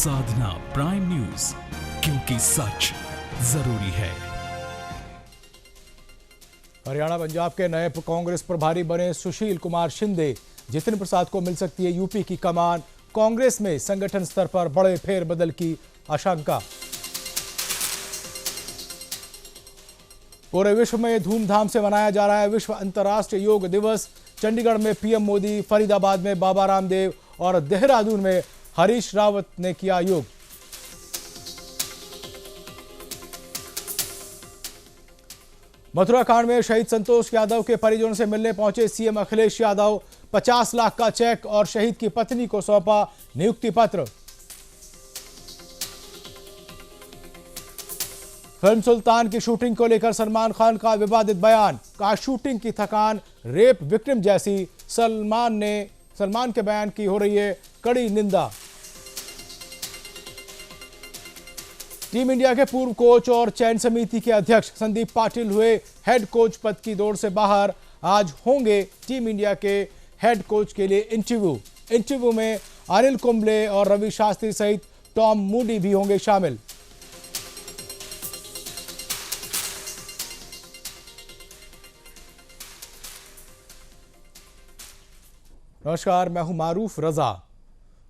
साधना prime news, क्योंकि सच जरूरी है। हरियाणा पंजाब के नए कांग्रेस प्रभारी बने सुशील कुमार शिंदे। जितिन प्रसाद को मिल सकती है यूपी की कमान। कांग्रेस में संगठन स्तर पर बड़े फेरबदल की आशंका। पूरे विश्व में धूमधाम से मनाया जा रहा है विश्व अंतर्राष्ट्रीय योग दिवस। चंडीगढ़ में पीएम मोदी, फरीदाबाद में बाबा रामदेव और देहरादून में हरीश रावत ने किया योग। मथुरा कांड में शहीद संतोष यादव के परिजनों से मिलने पहुंचे सीएम अखिलेश यादव। 50 लाख का चेक और शहीद की पत्नी को सौंपा नियुक्ति पत्र। फिल्म सुल्तान की शूटिंग को लेकर सलमान खान का विवादित बयान। कहा शूटिंग की थकान रेप विक्टिम जैसी। सलमान के बयान की हो रही है कड़ी निंदा। टीम इंडिया के पूर्व कोच और चयन समिति के अध्यक्ष संदीप पाटिल हुए हेड कोच पद की दौड़ से बाहर। आज होंगे टीम इंडिया के हेड कोच के लिए इंटरव्यू में अनिल कुंबले और रवि शास्त्री सहित टॉम मूडी भी होंगे शामिल। नमस्कार, मैं हूं मारूफ रजा।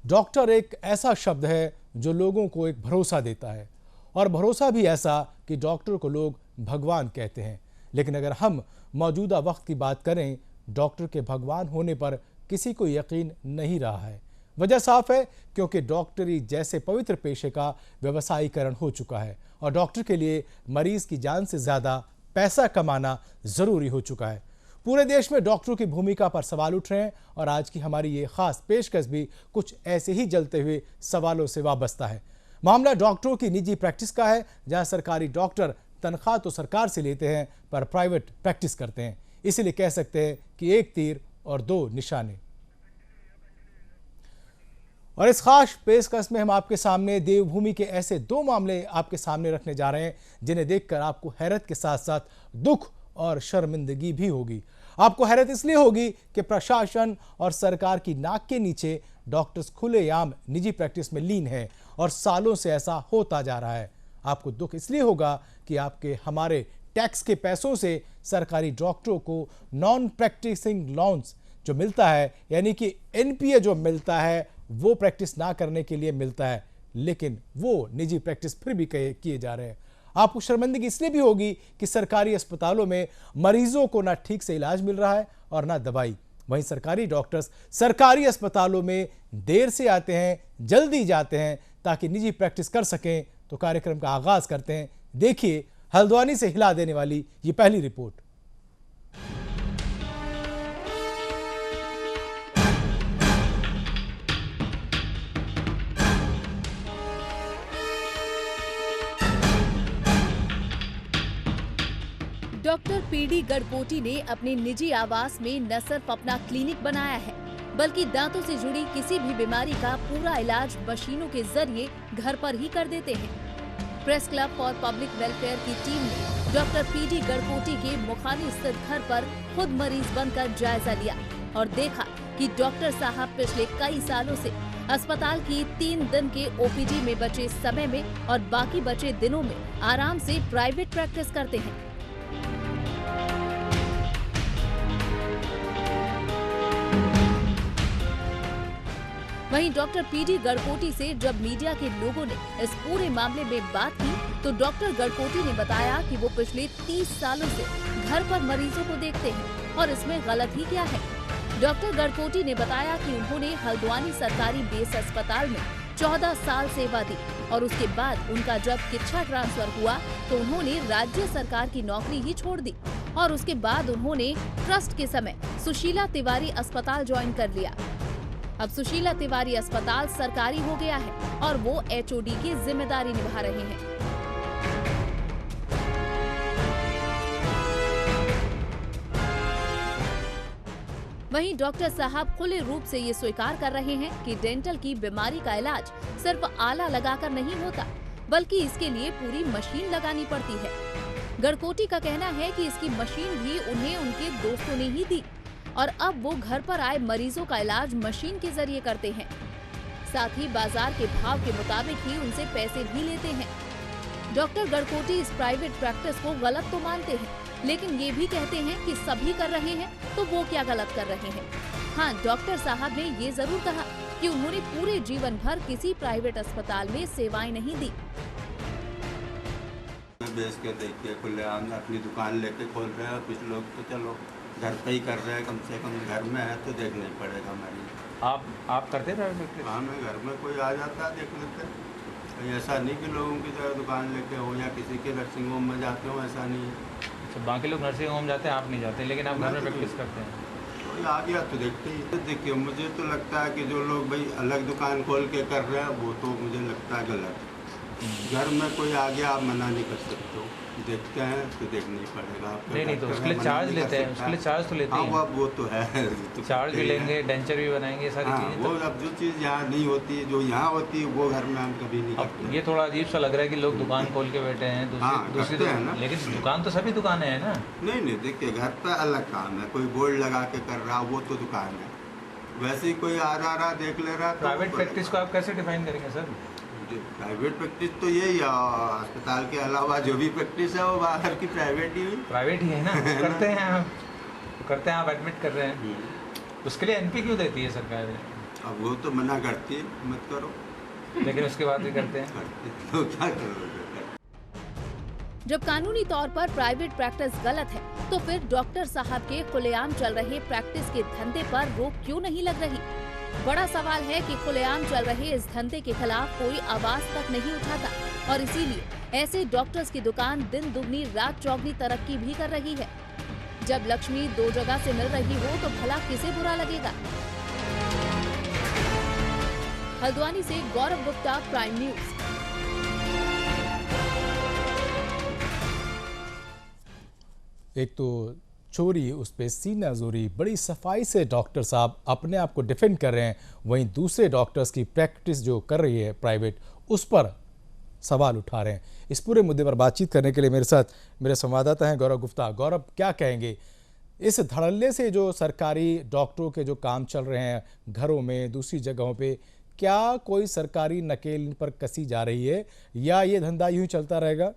डॉक्टर एक ऐसा शब्द है जो लोगों को एक भरोसा देता है, और भरोसा भी ऐसा कि डॉक्टर को लोग भगवान कहते हैं। लेकिन अगर हम मौजूदा वक्त की बात करें, डॉक्टर के भगवान होने पर किसी को यकीन नहीं रहा है। वजह साफ है, क्योंकि डॉक्टरी जैसे पवित्र पेशे का व्यवसायीकरण हो चुका है और डॉक्टर के लिए मरीज की जान से ज्यादा पैसा कमाना जरूरी हो चुका है। पूरे देश में डॉक्टरों की भूमिका पर सवाल उठ रहे हैं और आज की हमारी ये खास पेशकश भी कुछ ऐसे ही जलते हुए सवालों से वाबस्ता है। मामला डॉक्टरों की निजी प्रैक्टिस का है, जहां सरकारी डॉक्टर तनख्वाह तो सरकार से लेते हैं पर प्राइवेट प्रैक्टिस करते हैं। इसीलिए कह सकते हैं कि एक तीर और दो निशाने। और इस खास पेशकश में हम आपके सामने देवभूमि के ऐसे दो मामले आपके सामने रखने जा रहे हैं जिन्हें देखकर आपको हैरत के साथ साथ दुख और शर्मिंदगी भी होगी। आपको हैरत इसलिए होगी कि प्रशासन और सरकार की नाक के नीचे डॉक्टर्स खुलेआम निजी प्रैक्टिस में लीन है और सालों से ऐसा होता जा रहा है। आपको दुख इसलिए होगा कि आपके हमारे टैक्स के पैसों से सरकारी डॉक्टरों को नॉन प्रैक्टिसिंग लोन्स जो मिलता है, यानी कि एनपीए जो मिलता है, वो प्रैक्टिस ना करने के लिए मिलता है, लेकिन वो निजी प्रैक्टिस फिर भी किए जा रहे हैं। आपको शर्मिंदगी इसलिए भी होगी कि सरकारी अस्पतालों में मरीजों को ना ठीक से इलाज मिल रहा है और ना दवाई। वहीं सरकारी डॉक्टर्स सरकारी अस्पतालों में देर से आते हैं, जल्दी जाते हैं ताकि निजी प्रैक्टिस कर सकें। तो कार्यक्रम का आगाज करते हैं। देखिए हल्द्वानी से हिला देने वाली ये पहली रिपोर्ट। डॉक्टर पीडी गढ़कोटी ने अपने निजी आवास में न सिर्फ अपना क्लिनिक बनाया है, बल्कि दांतों से जुड़ी किसी भी बीमारी का पूरा इलाज मशीनों के जरिए घर पर ही कर देते हैं। Press club for public welfare की टीम ने डॉक्टर पीडी गढ़कोटी के मुखाली स्थित घर पर खुद मरीज बनकर जायजा लिया और देखा कि डॉक्टर साहब पिछले कई सालों से अस्पताल की 3 दिन के ओपीडी में बचे समय में और बाकी बचे दिनों में आराम से प्राइवेट प्रैक्टिस करते हैं। वहीं डॉक्टर पीडी गढ़कोटी से जब मीडिया के लोगों ने इस पूरे मामले में बात की, तो डॉक्टर गढ़कोटी ने बताया कि वो पिछले 30 सालों से घर पर मरीजों को देखते हैं और इसमें गलत ही क्या है। डॉक्टर गढ़कोटी ने बताया कि उन्होंने हल्द्वानी सरकारी बेस अस्पताल में 14 साल सेवा दी और उसके बाद उनका जब किच्छा ट्रांसफर हुआ तो उन्होंने राज्य सरकार की नौकरी ही छोड़ दी और उसके बाद उन्होंने ट्रस्ट के समय सुशीला तिवारी अस्पताल ज्वाइन कर लिया। अब सुशीला तिवारी अस्पताल सरकारी हो गया है और वो एचओडी की जिम्मेदारी निभा रहे हैं। वहीं डॉक्टर साहब खुले रूप से ये स्वीकार कर रहे हैं कि डेंटल की बीमारी का इलाज सिर्फ आला लगाकर नहीं होता, बल्कि इसके लिए पूरी मशीन लगानी पड़ती है। गढ़कोटी का कहना है कि इसकी मशीन भी उन्हें उनके दोस्तों ने ही दी और अब वो घर पर आए मरीजों का इलाज मशीन के जरिए करते हैं। साथ ही बाजार के भाव के मुताबिक ही उनसे पैसे भी लेते हैं। डॉक्टर गड़कोटी इस प्राइवेट प्रैक्टिस को गलत तो मानते हैं, लेकिन ये भी कहते हैं कि सभी कर रहे हैं तो वो क्या गलत कर रहे हैं। हाँ, डॉक्टर साहब ने ये जरूर कहा कि उन्होंने पूरे जीवन भर किसी प्राइवेट अस्पताल में सेवाएं नहीं दी। बेच के देखिए खुलेआम अपनी दुकान लेके खोल रहे हैं, कुछ लोग तो चलो घर पे ही कर रहे हैं, कम से कम घर में है तो देखना ही पड़ेगा हमारी। आप करते हैं? हाँ, मैं घर में कोई आ जाता है देख लेते हैं। ऐसा नहीं कि लोगों की तरह दुकान लेके हो या किसी के नर्सिंग होम में जाते हो, ऐसा नहीं है। अच्छा, बाकी लोग नर्सिंग होम जाते हैं, आप नहीं जाते, लेकिन आप घर में प्रैक्टिस करते हैं। कोई आ गया तो देखते ही। तो देखिए, मुझे तो लगता है कि जो लोग भाई अलग दुकान खोल के कर रहे हैं वो तो मुझे लगता है गलत। घर में कोई आ गया आप मना नहीं कर सकते हो, देखते हैं तो देखना ही पड़ेगा। नहीं तो उसके लिए चार्ज लेते हैं, उसके लिए चार्ज तो लेते हैं। वो तो है, चार्ज भी लेंगे, डेंचर भी बनाएंगे, सारी चीजें। वो अब जो चीज़ यहाँ नहीं होती, जो यहाँ होती है वो घर में हम कभी नहीं करते। ये थोड़ा अजीब सा लग रहा है कि लोग दुकान खोल के बैठे हैं दूसरी है ना, लेकिन दुकान तो सभी दुकानें हैं ना। नहीं देखिए, घर पे अलग काम है, कोई बोर्ड लगा के कर रहा वो तो दुकान है, वैसे ही कोई आ रहा देख ले रहा। प्राइवेट प्रैक्टिस को आप कैसे डिफाइन करेंगे सर? प्राइवेट प्रैक्टिस तो यही है, अस्पताल के अलावा जो भी प्रैक्टिस है वो बाहर की प्राइवेट ही है ना। करते हैं आप एडमिट कर रहे हैं, उसके लिए एनपी क्यों देती है सरकार? अब वो तो मना करती है मत करो, लेकिन उसके बाद भी करते हैं। तो क्या करोगे? जब कानूनी तौर पर प्राइवेट प्रैक्टिस गलत है तो फिर डॉक्टर साहब के खुलेआम चल रहे प्रैक्टिस के धंधे पर रोक क्यों नहीं लग रही? बड़ा सवाल है कि खुलेआम चल रहे इस धंधे के खिलाफ कोई आवाज तक नहीं उठाता और इसीलिए ऐसे डॉक्टर्स की दुकान दिन दुगनी रात चौगनी तरक्की भी कर रही है। जब लक्ष्मी दो जगह से मिल रही हो तो भला किसे बुरा लगेगा? हल्द्वानी से गौरव गुप्ता, प्राइम न्यूज। एक तो चोरी, उस पे सीना जोरी, बड़ी सफाई से डॉक्टर साहब अपने आप को डिफेंड कर रहे हैं, वहीं दूसरे डॉक्टर्स की प्रैक्टिस जो कर रही है प्राइवेट, उस पर सवाल उठा रहे हैं। इस पूरे मुद्दे पर बातचीत करने के लिए मेरे साथ मेरे संवाददाता हैं गौरव गुप्ता। गौरव, क्या कहेंगे इस धड़ल्ले से जो सरकारी डॉक्टरों के जो काम चल रहे हैं घरों में, दूसरी जगहों पे, क्या कोई सरकारी नकेल इन पर कसी जा रही है या ये धंधा यूं ही चलता रहेगा?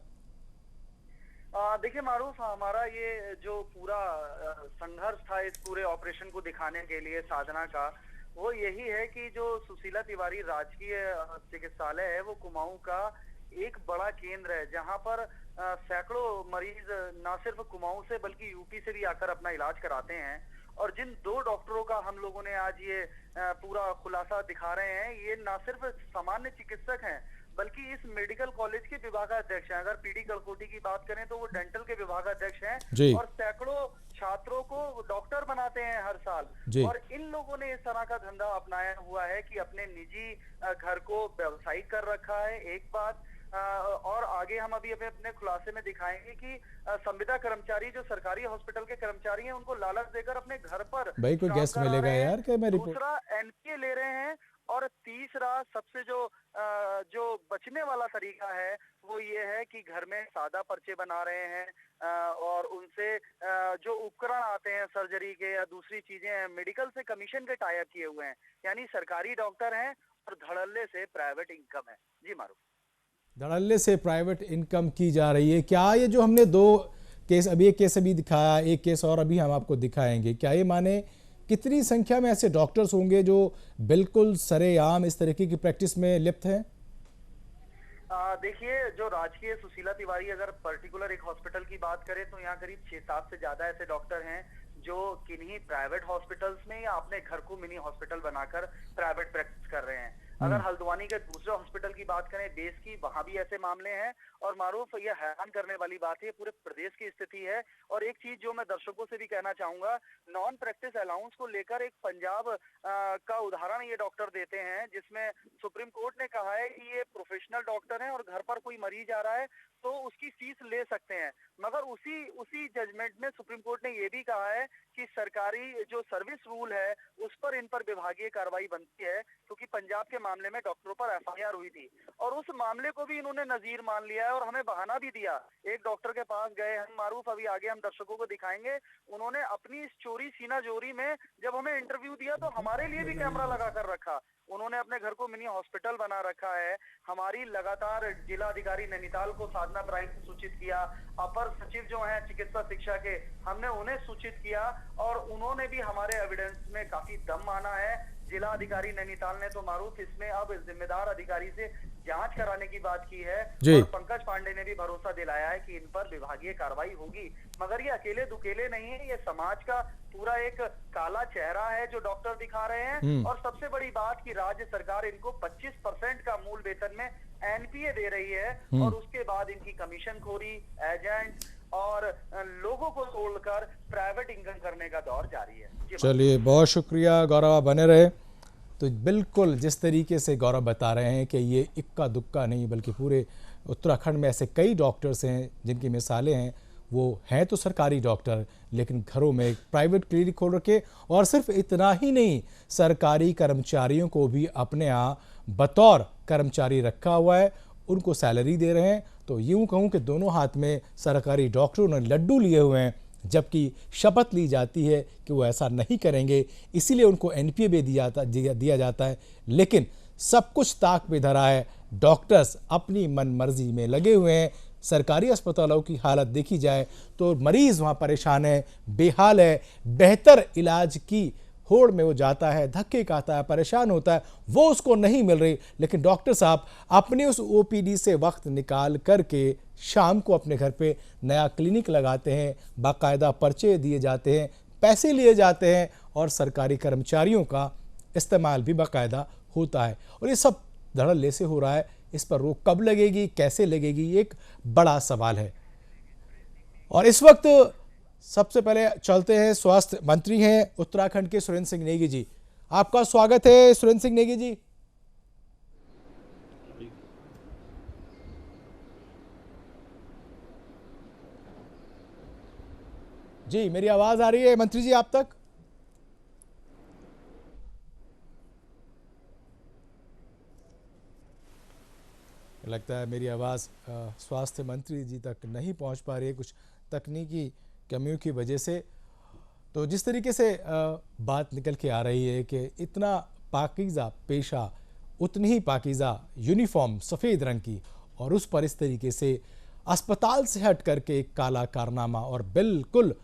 देखिए मारूफ, हमारा ये जो पूरा संघर्ष था इस पूरे ऑपरेशन को दिखाने के लिए साधना का, वो यही है कि जो सुशीला तिवारी राजकीय चिकित्सालय है वो कुमाऊं का एक बड़ा केंद्र है, जहां पर सैकड़ों मरीज न सिर्फ कुमाऊं से बल्कि यूपी से भी आकर अपना इलाज कराते हैं। और जिन दो डॉक्टरों का हम लोगों ने आज ये पूरा खुलासा दिखा रहे हैं, ये न सिर्फ सामान्य चिकित्सक हैं बल्कि इस मेडिकल कॉलेज के विभागाध्यक्ष हैं। अगर पीडी गड़कोटी की बात करें तो वो डेंटल के विभागाध्यक्ष हैं और सैकड़ों छात्रों को डॉक्टर बनाते हैं हर साल। और इन लोगों ने इस तरह का धंधा अपनाया हुआ है कि अपने निजी घर को व्यावसायिक कर रखा है, एक बात। और आगे हम अभी अपने खुलासे में दिखाएंगे कि संविदा कर्मचारी जो सरकारी हॉस्पिटल के कर्मचारी हैं उनको लालच देकर अपने घर पर भाई कोई गेस्ट मिलेगा यार, क्या मैं रिपोर्ट। दूसरा एनपीए ले रहे हैं और तीसरा सबसे जो बचने वाला तरीका है वो ये है कि घर में सादा पर्चे बना रहे हैं और उनसे जो उपकरण आते हैं सर्जरी के या दूसरी चीजें हैं मेडिकल से कमीशन के टाई अप किए हुए हैं। यानी सरकारी डॉक्टर हैं और धड़ल्ले से प्राइवेट इनकम है। जी मारूफ, धड़ल्ले से प्राइवेट इनकम की जा रही है। क्या ये जो हमने दो केस, अभी एक केस अभी दिखाया, एक केस और अभी हम आपको दिखाएंगे, क्या ये माने कितनी संख्या में ऐसे डॉक्टर्स होंगे जो बिल्कुल सरेआम इस तरीके की प्रैक्टिस में लिप्त हैं? देखिए, जो राजकीय सुशीला तिवारी अगर पर्टिकुलर एक हॉस्पिटल की बात करें तो यहाँ करीब 6-7 से ज्यादा ऐसे डॉक्टर हैं जो किन्हीं प्राइवेट हॉस्पिटल्स में या अपने घर को मिनी हॉस्पिटल बनाकर प्राइवेट प्रैक्टिस कर रहे हैं। अगर हल्द्वानी के दूसरे हॉस्पिटल की बात करें बेस की, वहां भी ऐसे मामले हैं। और मारूफ, ये हैरान करने वाली बात है, पूरे प्रदेश की स्थिति है। और एक चीज जो मैं दर्शकों से भी कहना चाहूंगा, नॉन प्रैक्टिस अलाउंस को लेकर एक पंजाब का उदाहरण ये डॉक्टर देते हैं, जिसमें सुप्रीम कोर्ट ने कहा है कि ये प्रोफेशनल डॉक्टर हैं और घर पर कोई मरीज आ रहा है तो उसकी फीस ले सकते हैं। मगर उसी जजमेंट में सुप्रीम कोर्ट ने ये भी कहा है कि सरकारी जो सर्विस रूल है उस पर इन पर विभागीय कार्रवाई बनती है, क्योंकि पंजाब के मामले में डॉक्टरों पर एफआईआर हुई थी और उस मामले को भी इन्होंने नजीर मान लिया है और हमें बहाना भी दिया। एक डॉक्टर के पास गए हम, मारूफ अभी आगे हम दर्शकों को दिखाएंगे, उन्होंने अपनी इस चोरी सीना जोरी में जब हमें इंटरव्यू दिया तो हमारे लिए भी कैमरा लगा कर रखा। उन्होंने अपने घर को मिनी हॉस्पिटल बना रखा है। हमारी लगातार जिला अधिकारी नैनीताल को साधना प्राइम को सूचित किया, अपर सचिव जो हैं चिकित्सा शिक्षा के, हमने उन्हें सूचित किया और उन्होंने भी हमारे एविडेंस में काफी दम माना है। जिला अधिकारी नैनीताल ने तो मारूफ इसमें अब जिम्मेदार अधिकारी से जांच कराने की बात की है और पंकज पांडे ने भी भरोसा दिलाया है कि इन पर विभागीय कार्रवाई होगी। मगर ये अकेले दुकेले नहीं है, ये समाज का पूरा एक काला चेहरा है जो डॉक्टर दिखा रहे हैं। और सबसे बड़ी बात कि राज्य सरकार इनको 25% का मूल वेतन में एनपीए दे रही है और उसके बाद इनकी कमीशन खोरी, एजेंट और लोगों को तोड़कर प्राइवेट इनकम करने का दौर जारी है। चलिए, बहुत शुक्रिया गौरव, आप बने रहे। तो बिल्कुल जिस तरीके से गौरव बता रहे हैं कि ये इक्का दुक्का नहीं बल्कि पूरे उत्तराखंड में ऐसे कई डॉक्टर्स हैं जिनकी मिसालें हैं, वो हैं तो सरकारी डॉक्टर लेकिन घरों में एक प्राइवेट क्लिनिक खोल रखे। और सिर्फ इतना ही नहीं, सरकारी कर्मचारियों को भी अपने यहाँ बतौर कर्मचारी रखा हुआ है, उनको सैलरी दे रहे हैं। तो यूँ कहूँ कि दोनों हाथ में सरकारी डॉक्टरों ने लड्डू लिए हुए हैं, जबकि शपथ ली जाती है कि वो ऐसा नहीं करेंगे, इसीलिए उनको एनपीए भी दिया जाता है। लेकिन सब कुछ ताक पे धरा है, डॉक्टर्स अपनी मन मर्जी में लगे हुए हैं। सरकारी अस्पतालों की हालत देखी जाए तो मरीज़ वहाँ परेशान है, बेहाल है, बेहतर इलाज की होड़ में वो जाता है, धक्के खाता है, परेशान होता है, वो उसको नहीं मिल रही। लेकिन डॉक्टर साहब अपने उस ओपीडी से वक्त निकाल करके शाम को अपने घर पे नया क्लिनिक लगाते हैं, बाकायदा पर्चे दिए जाते हैं, पैसे लिए जाते हैं और सरकारी कर्मचारियों का इस्तेमाल भी बाकायदा होता है। और ये सब धड़ल्ले से हो रहा है, इस पर रोक कब लगेगी, कैसे लगेगी, ये एक बड़ा सवाल है। और इस वक्त सबसे पहले चलते हैं, स्वास्थ्य मंत्री हैं उत्तराखंड के सुरेंद्र सिंह नेगी जी। आपका स्वागत है सुरेंद्र सिंह नेगी जी। जी, मेरी आवाज आ रही है मंत्री जी आप तक? लगता है मेरी आवाज स्वास्थ्य मंत्री जी तक नहीं पहुंच पा रही है, कुछ तकनीकी कमियों की वजह से। तो जिस तरीके से बात निकल के आ रही है कि इतना पाकीज़ा पेशा, उतनी ही पाकीज़ा यूनिफॉर्म सफ़ेद रंग की, और उस पर इस तरीके से अस्पताल से हट करके एक काला कारनामा और बिल्कुल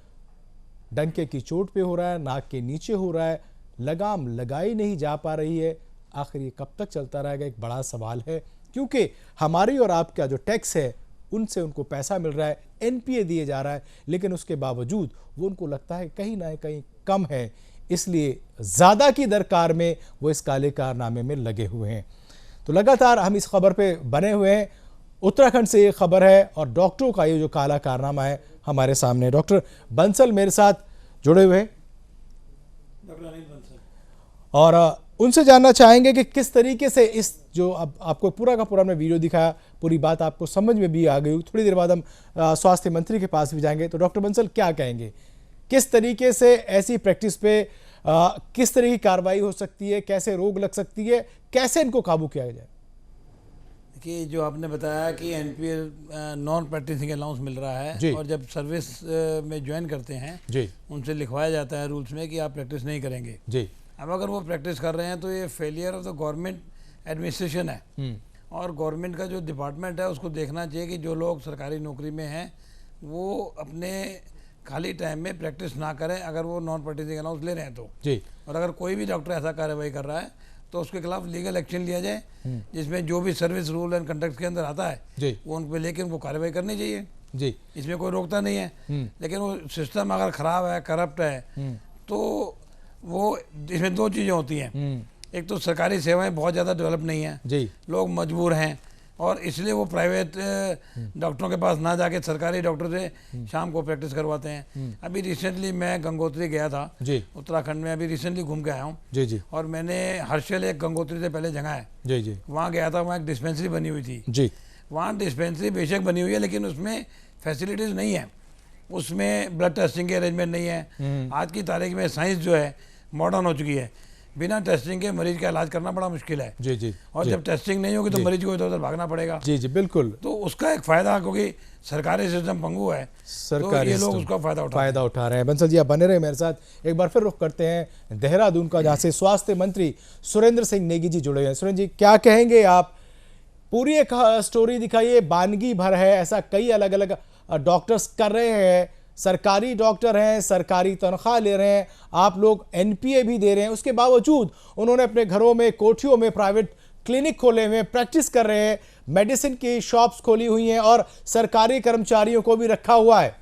डंके की चोट पे हो रहा है, नाक के नीचे हो रहा है, लगाम लगाई नहीं जा पा रही है। आखिर ये कब तक चलता रहेगा, एक बड़ा सवाल है। क्योंकि हमारी और आपका जो टैक्स है उनसे उनको पैसा मिल रहा है, एनपीए दिए जा रहा है, लेकिन उसके बावजूद वो उनको लगता है कहीं ना कहीं कम है, इसलिए ज़्यादा की दरकार में वो इस काले कारनामे में लगे हुए हैं। तो लगातार हम इस खबर पे बने हुए हैं। उत्तराखंड से ये खबर है और डॉक्टरों का ये जो काला कारनामा है हमारे सामने। डॉक्टर बंसल मेरे साथ जुड़े हुए हैं, डॉक्टर अनिल बंसल, और उनसे जानना चाहेंगे कि किस तरीके से इस जो अब आपको पूरा का पूरा हमने वीडियो दिखाया, पूरी बात आपको समझ में भी आ गई। थोड़ी देर बाद हम स्वास्थ्य मंत्री के पास भी जाएंगे। तो डॉक्टर बंसल क्या कहेंगे, किस तरीके से ऐसी प्रैक्टिस पे किस तरह की कार्रवाई हो सकती है, कैसे रोक लग सकती है, कैसे इनको काबू किया जाए? कि जो आपने बताया कि एनपीएल नॉन प्रैक्टिसिंग अलाउंस मिल रहा है, और जब सर्विस में ज्वाइन करते हैं जी, उनसे लिखवाया जाता है रूल्स में कि आप प्रैक्टिस नहीं करेंगे जी। अब अगर वो प्रैक्टिस कर रहे हैं तो ये failure of the government administration है, और गवर्नमेंट का जो डिपार्टमेंट है उसको देखना चाहिए कि जो लोग सरकारी नौकरी में हैं वो अपने खाली टाइम में प्रैक्टिस ना करें, अगर वो नॉन प्रैक्टिसिंग अलाउंस ले रहे हैं तो जी। और अगर कोई भी डॉक्टर ऐसा कार्रवाई कर रहा है तो उसके खिलाफ लीगल एक्शन लिया जाए, जिसमें जो भी सर्विस रूल एंड कंडक्ट के अंदर आता है जी, वो उन पर लेकर उनको कार्रवाई करनी चाहिए जी। इसमें कोई रोकता नहीं है, लेकिन वो सिस्टम अगर ख़राब है, करप्ट है, तो वो इसमें दो चीज़ें होती हैं। एक तो सरकारी सेवाएं बहुत ज़्यादा डेवलप नहीं है जी, लोग मजबूर हैं और इसलिए वो प्राइवेट डॉक्टरों के पास ना जाके सरकारी डॉक्टर से शाम को प्रैक्टिस करवाते हैं। अभी रिसेंटली मैं गंगोत्री गया था जी, उत्तराखंड में अभी रिसेंटली घूम के आया हूँ जी जी, और मैंने हर्षल, एक गंगोत्री से पहले जगह है जी जी, वहाँ गया था। वहाँ एक डिस्पेंसरी बनी हुई थी जी। वहाँ डिस्पेंसरी बेशक बनी हुई है, लेकिन उसमें फैसिलिटीज़ नहीं है, उसमें ब्लड टेस्टिंग के अरेंजमेंट नहीं है। आज की तारीख में साइंस जो है मॉडर्न हो चुकी है, बिना टेस्टिंग के मरीज का इलाज करना बड़ा मुश्किल है। जी जी। और जब टेस्टिंग नहीं होगी तो मरीज को इधर उधर भागना पड़ेगा। जी जी बिल्कुल। तो उसका एक फायदा, क्योंकि सरकारी सिस्टम पंगु है, सरकारी तो ये लोग उसका फायदा उठा रहे हैं। बंसल जी आप बने रहे मेरे साथ। एक बार फिर रुख करते हैं देहरादून का, जहाँ से स्वास्थ्य मंत्री सुरेंद्र सिंह नेगी जी जुड़े हैं। सुरेंद्र जी क्या कहेंगे आप? पूरी एक स्टोरी दिखाइए, वानगी भर है, ऐसा कई अलग अलग डॉक्टर्स कर रहे हैं, सरकारी डॉक्टर हैं, सरकारी तनख्वाह ले रहे हैं, आप लोग एनपीए भी दे रहे हैं, उसके बावजूद उन्होंने अपने घरों में, कोठियों में प्राइवेट क्लिनिक खोले हुए, प्रैक्टिस कर रहे हैं, मेडिसिन की शॉप्स खोली हुई हैं और सरकारी कर्मचारियों को भी रखा हुआ है।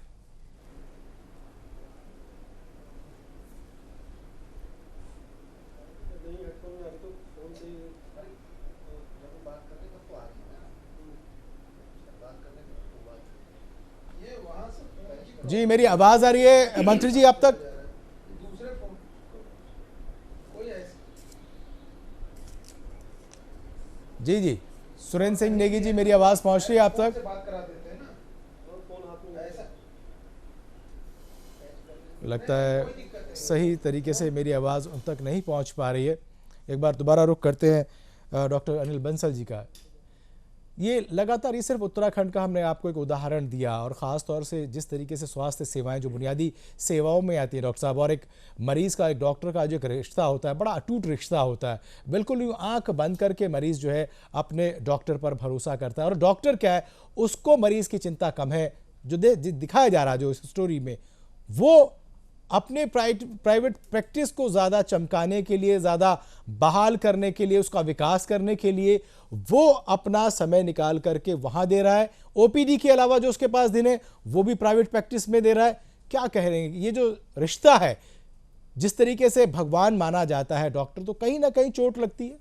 जी मेरी आवाज आ रही है मंत्री जी आप तक? जी जी सुरेंद्र सिंह नेगी जी मेरी आवाज पहुंच रही है आप तक? लगता है सही तरीके से मेरी आवाज उन तक नहीं पहुंच पा रही है। एक बार दोबारा रुख करते हैं डॉक्टर अनिल बंसल जी का। ये लगातार, ये सिर्फ उत्तराखंड का हमने आपको एक उदाहरण दिया, और ख़ास तौर से जिस तरीके से स्वास्थ्य सेवाएं जो बुनियादी सेवाओं में आती है डॉक्टर साहब, और एक मरीज़ का, एक डॉक्टर का जो एक रिश्ता होता है, बड़ा अटूट रिश्ता होता है। बिल्कुल यूँ आंख बंद करके मरीज़ जो है अपने डॉक्टर पर भरोसा करता है, और डॉक्टर क्या है, उसको मरीज़ की चिंता कम है। जो दिखाया जा रहा है जो इस स्टोरी में, वो अपने प्राइवेट प्रैक्टिस को ज़्यादा चमकाने के लिए, ज़्यादा बहाल करने के लिए, उसका विकास करने के लिए वो अपना समय निकाल करके वहाँ दे रहा है। ओपीडी के अलावा जो उसके पास दिन है वो भी प्राइवेट प्रैक्टिस में दे रहा है। क्या कह रहे हैं, ये जो रिश्ता है, जिस तरीके से भगवान माना जाता है डॉक्टर, तो कहीं ना कहीं चोट लगती है।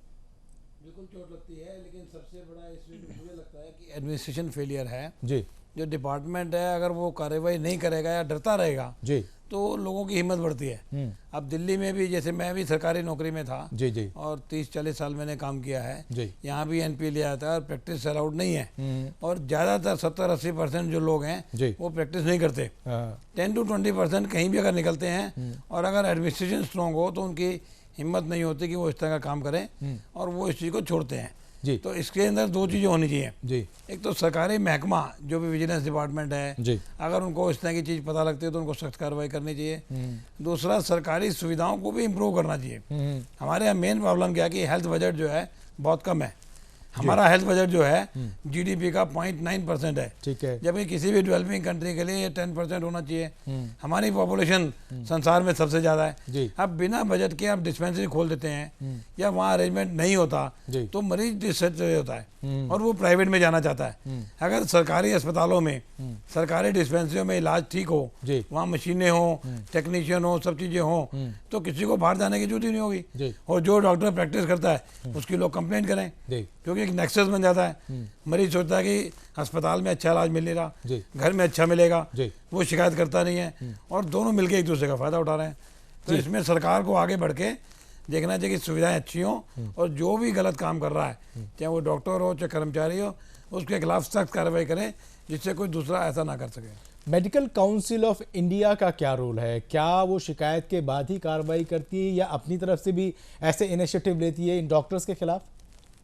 बिल्कुल चोट लगती है, लेकिन सबसे बड़ा इसमें मुझे लगता है कि एडमिनिस्ट्रेशन फेलियर है जी। जो डिपार्टमेंट है, अगर वो कार्रवाई नहीं करेगा या डरता रहेगा जी तो लोगों की हिम्मत बढ़ती है। अब दिल्ली में भी, जैसे मैं भी सरकारी नौकरी में था जी जी, और 30-40 साल मैंने काम किया है जी। यहाँ भी एनपीए लिया जाता है और प्रैक्टिस अलाउड नहीं है, और ज़्यादातर 70-80% जो लोग हैं वो प्रैक्टिस नहीं करते। 10 to 20% कहीं भी अगर निकलते हैं, और अगर एडमिनिस्ट्रेशन स्ट्रॉन्ग हो तो उनकी हिम्मत नहीं होती कि वो इस तरह का काम करें, और वो इस चीज़ को छोड़ते हैं जी। तो इसके अंदर दो चीज़ें होनी चाहिए जी। एक तो सरकारी महकमा जो भी विजिलेंस डिपार्टमेंट है जी, अगर उनको इस तरह की चीज़ पता लगती है तो उनको सख्त कार्रवाई करनी चाहिए। दूसरा, सरकारी सुविधाओं को भी इम्प्रूव करना चाहिए। हमारे यहाँ मेन प्रॉब्लम क्या है कि हेल्थ बजट जो है बहुत कम है। हमारा हेल्थ बजट जो है जीडीपी का 0.9% है, ठीक है, जबकि किसी भी डेवलपिंग कंट्री के लिए ये 10% होना चाहिए। हमारी पॉपुलेशन संसार में सबसे ज़्यादा है। अब बिना बजट के आप डिस्पेंसरी खोल देते हैं या वहाँ अरेंजमेंट नहीं होता तो मरीज डिससेटिस्फाइड होता है और वो प्राइवेट में जाना चाहता है। अगर सरकारी अस्पतालों में, सरकारी डिस्पेंसरियों में इलाज ठीक हो, वहाँ मशीनें हो, टेक्नीशियन हो, सब चीज़ें हो, तो किसी को बाहर जाने की जरूरत ही नहीं होगी। और जो डॉक्टर प्रैक्टिस करता है उसकी लोग कंप्लेंट करें, क्योंकि एक नेक्सस बन जाता है। मरीज सोचता है कि अस्पताल में अच्छा इलाज मिल नहीं रहा, घर में अच्छा मिलेगा, वो शिकायत करता नहीं है, और दोनों मिलकर एक दूसरे का फायदा उठा रहे हैं। तो इसमें सरकार को आगे बढ़ के देखना चाहिए कि सुविधाएं अच्छी हों, और जो भी गलत काम कर रहा है, चाहे वो डॉक्टर हो चाहे कर्मचारी हो, उसके खिलाफ सख्त कार्रवाई करें जिससे कोई दूसरा ऐसा ना कर सके। मेडिकल काउंसिल ऑफ इंडिया का क्या रोल है? क्या वो शिकायत के बाद ही कार्रवाई करती है या अपनी तरफ से भी ऐसे इनिशिएटिव लेती है इन डॉक्टर्स के खिलाफ?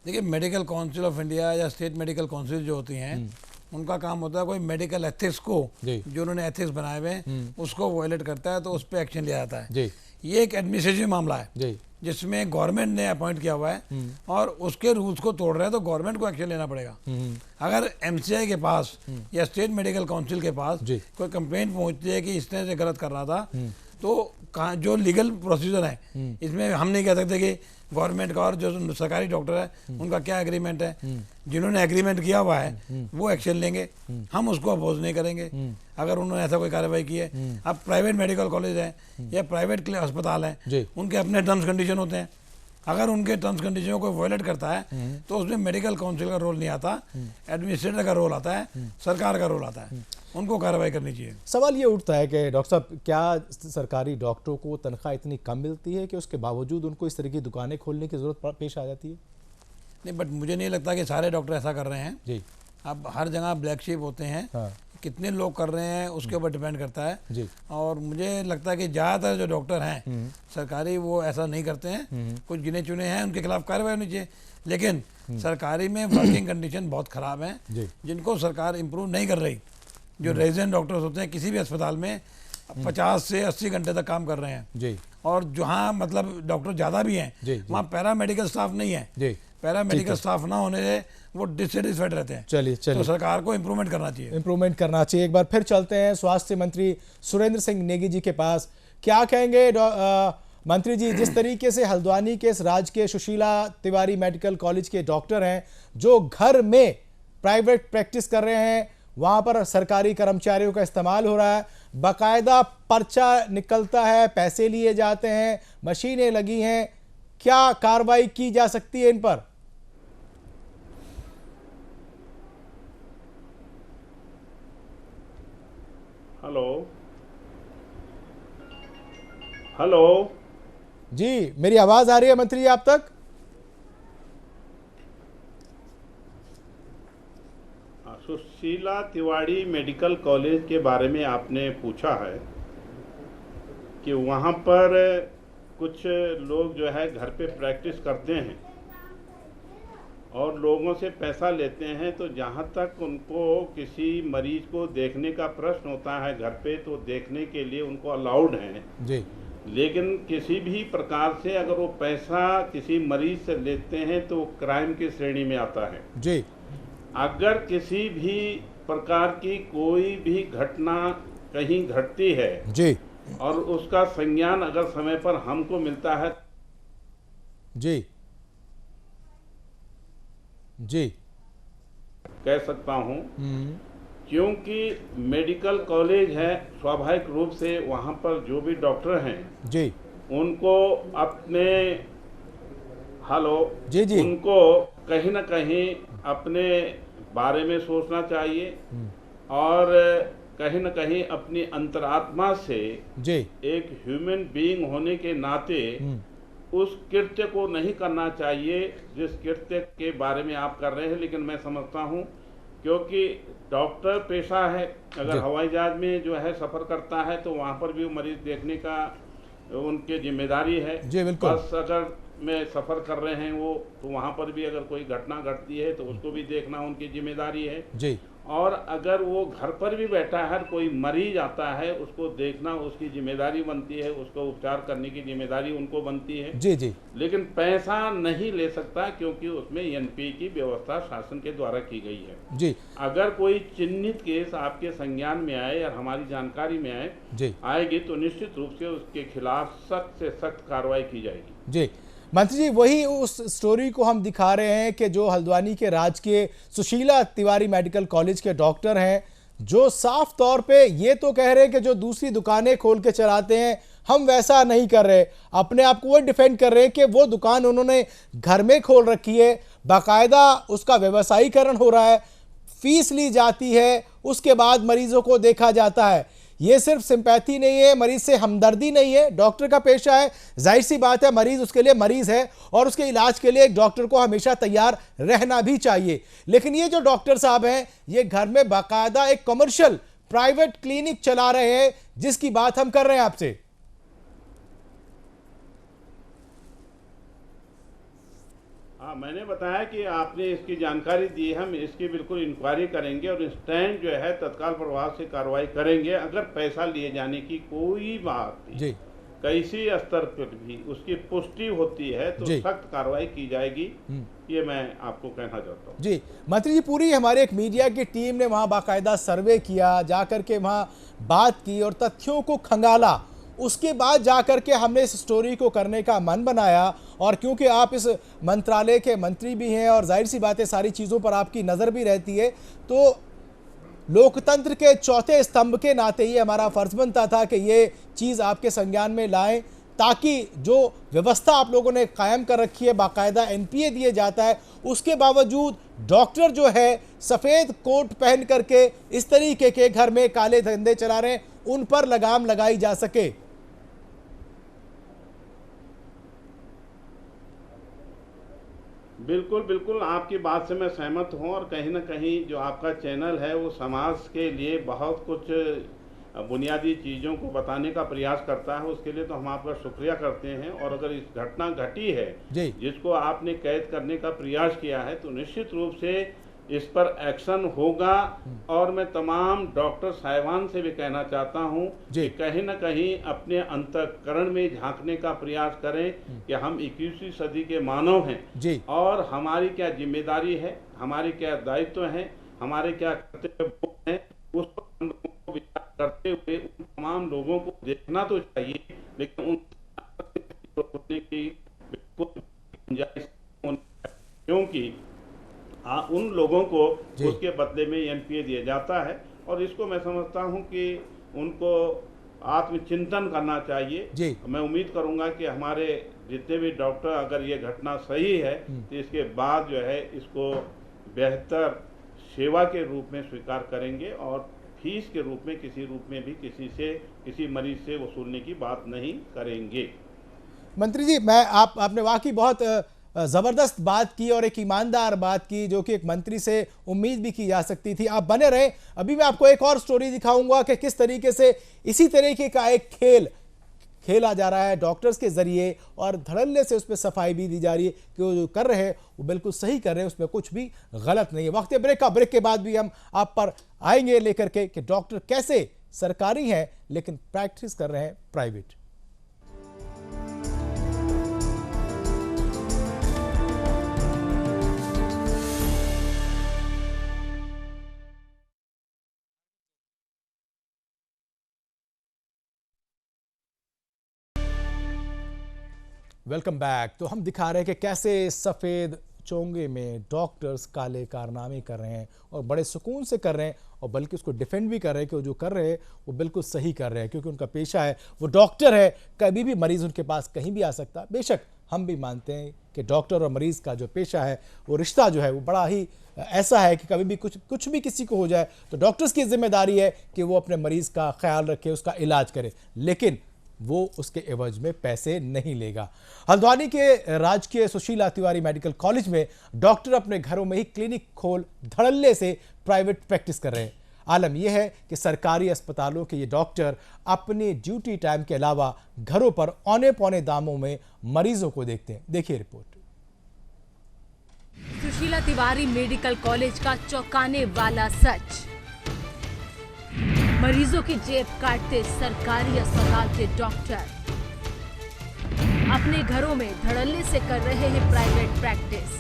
देखिए, मेडिकल काउंसिल ऑफ इंडिया या स्टेट मेडिकल काउंसिल जो होती हैं, उनका काम होता है कोई मेडिकल एथिक्स को, जो उन्होंने एथिक्स बनाए हुए हैं, उसको वायलेट करता है तो उस पर एक्शन लिया जाता है। ये एक एडमिनिस्ट्रेटिव मामला है जिसमें गवर्नमेंट ने अपॉइंट किया हुआ है और उसके रूल्स को तोड़ रहे हैं तो गवर्नमेंट को एक्शन लेना पड़ेगा। अगर एमसीआई के पास या स्टेट मेडिकल काउंसिल के पास कोई कंप्लेंट पहुंचती है कि इस तरह से गलत कर रहा था, तो जो लीगल प्रोसीजर है इसमें हम नहीं कह सकते कि गवर्नमेंट का और जो सरकारी डॉक्टर है उनका क्या एग्रीमेंट है। जिन्होंने एग्रीमेंट किया हुआ है वो एक्शन लेंगे, हम उसको अपोज नहीं करेंगे अगर उन्होंने ऐसा कोई कार्रवाई की है। अब प्राइवेट मेडिकल कॉलेज है या प्राइवेट अस्पताल है, उनके अपने टर्म्स कंडीशन होते हैं। अगर उनके टर्म्स कंडीशनों को वायलेट करता है तो उसमें मेडिकल काउंसिल का रोल नहीं आता, एडमिनिस्ट्रेटर का रोल आता है, सरकार का रोल आता है, उनको कार्रवाई करनी चाहिए। सवाल ये उठता है कि डॉक्टर साहब, क्या सरकारी डॉक्टरों को तनख्वाह इतनी कम मिलती है कि उसके बावजूद उनको इस तरह की दुकानें खोलने की जरूरत पेश आ जाती है? नहीं, बट मुझे नहीं लगता कि सारे डॉक्टर ऐसा कर रहे हैं जी। अब हर जगह ब्लैक शिप होते हैं, कितने लोग कर रहे हैं उसके ऊपर डिपेंड करता है जी। और मुझे लगता है कि ज़्यादातर जो डॉक्टर हैं सरकारी वो ऐसा नहीं करते हैं, कुछ गिने चुने हैं, उनके खिलाफ कार्रवाई होनी चाहिए। लेकिन सरकारी में वर्किंग कंडीशन बहुत ख़राब हैं जिनको सरकार इम्प्रूव नहीं कर रही। जो रेजिडेंट डॉक्टर्स होते हैं किसी भी अस्पताल में 50 से 80 घंटे तक काम कर रहे हैं जी। और जहाँ मतलब डॉक्टर ज़्यादा भी हैं वहाँ पैरामेडिकल स्टाफ नहीं है जी। पैरामेडिकल स्टाफ ना होने से वो डिससेटिस्फाइड रहते हैं। चलिए तो सरकार को इम्प्रूवमेंट करना चाहिए, एक बार फिर चलते हैं स्वास्थ्य मंत्री सुरेंद्र सिंह नेगी जी के पास। क्या कहेंगे मंत्री जी, जिस तरीके से हल्द्वानी के इस राजकीय सुशीला तिवारी मेडिकल कॉलेज के डॉक्टर हैं जो घर में प्राइवेट प्रैक्टिस कर रहे हैं, वहां पर सरकारी कर्मचारियों का इस्तेमाल हो रहा है, बाकायदा पर्चा निकलता है, पैसे लिए जाते हैं, मशीनें लगी हैं, क्या कार्रवाई की जा सकती है इन पर? हेलो जी, मेरी आवाज आ रही है मंत्री जी आप तक? सुशीला तिवारी मेडिकल कॉलेज के बारे में आपने पूछा है कि वहाँ पर कुछ लोग जो है घर पे प्रैक्टिस करते हैं और लोगों से पैसा लेते हैं। तो जहाँ तक उनको किसी मरीज को देखने का प्रश्न होता है घर पे, तो देखने के लिए उनको अलाउड है जी। लेकिन किसी भी प्रकार से अगर वो पैसा किसी मरीज से लेते हैं तो क्राइम की श्रेणी में आता है जी। अगर किसी भी प्रकार की कोई भी घटना कहीं घटती है जी और उसका संज्ञान अगर समय पर हमको मिलता है जी जी कह सकता हूं, क्योंकि मेडिकल कॉलेज है, स्वाभाविक रूप से वहां पर जो भी डॉक्टर हैं जी उनको अपने जी उनको कहीं ना कहीं अपने बारे में सोचना चाहिए और कहीं न कहीं अपनी अंतरात्मा से जी एक ह्यूमन बीइंग होने के नाते उस कृत्य को नहीं करना चाहिए जिस कृत्य के बारे में आप कर रहे हैं। लेकिन मैं समझता हूं क्योंकि डॉक्टर पेशा है, अगर हवाई जहाज में जो है सफर करता है तो वहां पर भी मरीज देखने का उनकी जिम्मेदारी है जी। बिल्कुल। बस अगर में सफर कर रहे हैं वो, तो वहां पर भी अगर कोई घटना घटती है तो उसको भी देखना उनकी जिम्मेदारी है जी। और अगर वो घर पर भी बैठा है, कोई मरीज आता है उसको देखना उसकी जिम्मेदारी बनती है, उसको उपचार करने की जिम्मेदारी उनको बनती है जी जी। लेकिन पैसा नहीं ले सकता क्योंकि उसमें एनपी की व्यवस्था शासन के द्वारा की गई है जी। अगर कोई चिन्हित केस आपके संज्ञान में आए या हमारी जानकारी में आए जी आएगी तो निश्चित रूप से उसके खिलाफ सख्त से सख्त कार्रवाई की जाएगी जी। मंत्री जी, वही उस स्टोरी को हम दिखा रहे हैं कि जो हल्द्वानी के राजकीय सुशीला तिवारी मेडिकल कॉलेज के डॉक्टर हैं जो साफ तौर पे ये तो कह रहे हैं कि जो दूसरी दुकानें खोल के चलाते हैं हम वैसा नहीं कर रहे, अपने आप को वो डिफेंड कर रहे हैं कि वो दुकान उन्होंने घर में खोल रखी है, बाकायदा उसका व्यवसायीकरण हो रहा है, फीस ली जाती है, उसके बाद मरीजों को देखा जाता है। ये सिर्फ सिंपैथी नहीं है, मरीज से हमदर्दी नहीं है, डॉक्टर का पेशा है, जाहिर सी बात है मरीज उसके लिए मरीज है और उसके इलाज के लिए एक डॉक्टर को हमेशा तैयार रहना भी चाहिए। लेकिन ये जो डॉक्टर साहब हैं ये घर में बाकायदा एक कमर्शियल प्राइवेट क्लिनिक चला रहे हैं जिसकी बात हम कर रहे हैं आपसे। मैंने बताया कि आपने इसकी जानकारी दी, हम इसकी बिल्कुल इंक्वायरी करेंगे और स्टैंड जो है तत्काल प्रभाव से कार्रवाई करेंगे। अगर पैसा लिए जाने की कोई बात जी किसी स्तर पर भी उसकी पुष्टि होती है तो सख्त कार्रवाई की जाएगी, ये मैं आपको कहना चाहता हूँ जी। मंत्री जी, पूरी हमारे एक मीडिया की टीम ने वहाँ बाकायदा सर्वे किया, जाकर के वहाँ बात की और तथ्यों को खंगाला, उसके बाद जाकर के हमने इस स्टोरी को करने का मन बनाया। और क्योंकि आप इस मंत्रालय के मंत्री भी हैं और जाहिर सी बात है सारी चीज़ों पर आपकी नज़र भी रहती है, तो लोकतंत्र के चौथे स्तंभ के नाते ही हमारा फर्ज बनता था कि ये चीज़ आपके संज्ञान में लाएं ताकि जो व्यवस्था आप लोगों ने कायम कर रखी है, बाकायदा एनपीए दिए जाता है, उसके बावजूद डॉक्टर जो है सफ़ेद कोट पहन करके इस तरीके के घर में काले धंधे चला रहे हैं, उन पर लगाम लगाई जा सके। बिल्कुल बिल्कुल, आपकी बात से मैं सहमत हूँ। और कहीं ना कहीं जो आपका चैनल है वो समाज के लिए बहुत कुछ बुनियादी चीज़ों को बताने का प्रयास करता है, उसके लिए तो हम आपका शुक्रिया करते हैं। और अगर इस घटना घटी है जिसको आपने कैद करने का प्रयास किया है, तो निश्चित रूप से इस पर एक्शन होगा। और मैं तमाम डॉक्टर साहिबान से भी कहना चाहता हूं कि कहीं ना कहीं अपने अंतःकरण में झांकने का प्रयास करें कि हम 21वीं सदी के मानव हैं और हमारी क्या जिम्मेदारी है, हमारे क्या दायित्व हैं, हमारे क्या कर्तव्य हैं, उस पर विचार करते हुए उन तमाम लोगों को देखना तो चाहिए, लेकिन उन की गुंजाइश, क्योंकि उन लोगों को उसके बदले में एनपीए दिया जाता है। और इसको मैं समझता हूं कि उनको आत्मचिंतन करना चाहिए। मैं उम्मीद करूंगा कि हमारे जितने भी डॉक्टर, अगर ये घटना सही है तो इसके बाद जो है इसको बेहतर सेवा के रूप में स्वीकार करेंगे और फीस के रूप में किसी रूप में भी किसी मरीज से वसूलने की बात नहीं करेंगे। मंत्री जी, आपने वाकई बहुत जबरदस्त बात की और एक ईमानदार बात की, जो कि एक मंत्री से उम्मीद भी की जा सकती थी। आप बने रहे, अभी मैं आपको एक और स्टोरी दिखाऊंगा कि किस तरीके से इसी तरीके का एक खेला जा रहा है डॉक्टर्स के जरिए और धड़ल्ले से उस पर सफाई भी दी जा रही है कि वो जो कर रहे हैं वो बिल्कुल सही कर रहे हैं, उसमें कुछ भी गलत नहीं है। वक्त ब्रेक के बाद भी हम आप पर आएंगे लेकर के कि डॉक्टर कैसे सरकारी हैं लेकिन प्रैक्टिस कर रहे हैं प्राइवेट। Welcome back. तो हम दिखा रहे हैं कि कैसे सफ़ेद चोंगे में डॉक्टर्स काले कारनामे कर रहे हैं और बड़े सुकून से कर रहे हैं, और बल्कि उसको डिफेंड भी कर रहे हैं कि वो जो कर रहे हैं वो बिल्कुल सही कर रहे हैं, क्योंकि उनका पेशा है, वो डॉक्टर है। कभी भी मरीज़ उनके पास कहीं भी आ सकता है। बेशक हम भी मानते हैं कि डॉक्टर और मरीज़ का जो पेशा है, वो रिश्ता जो है वो बड़ा ही ऐसा है कि कभी भी कुछ भी किसी को हो जाए तो डॉक्टर्स की जिम्मेदारी है कि वो अपने मरीज़ का ख्याल रखे, उसका इलाज करे, लेकिन वो उसके एवज में पैसे नहीं लेगा। हल्द्वानी के राजकीय सुशीला तिवारी मेडिकल कॉलेज में डॉक्टर अपने घरों में ही क्लिनिक खोल धड़ल्ले से प्राइवेट प्रैक्टिस कर रहे हैं। आलम यह है कि सरकारी अस्पतालों के ये डॉक्टर अपने ड्यूटी टाइम के अलावा घरों पर औने पौने दामों में मरीजों को देखते हैं। देखिए report. Sushila Tiwari medical college का चौंकाने वाला सच। मरीजों की जेब काटते सरकारी अस्पताल के डॉक्टर अपने घरों में धड़ल्ले से कर रहे हैं प्राइवेट प्रैक्टिस।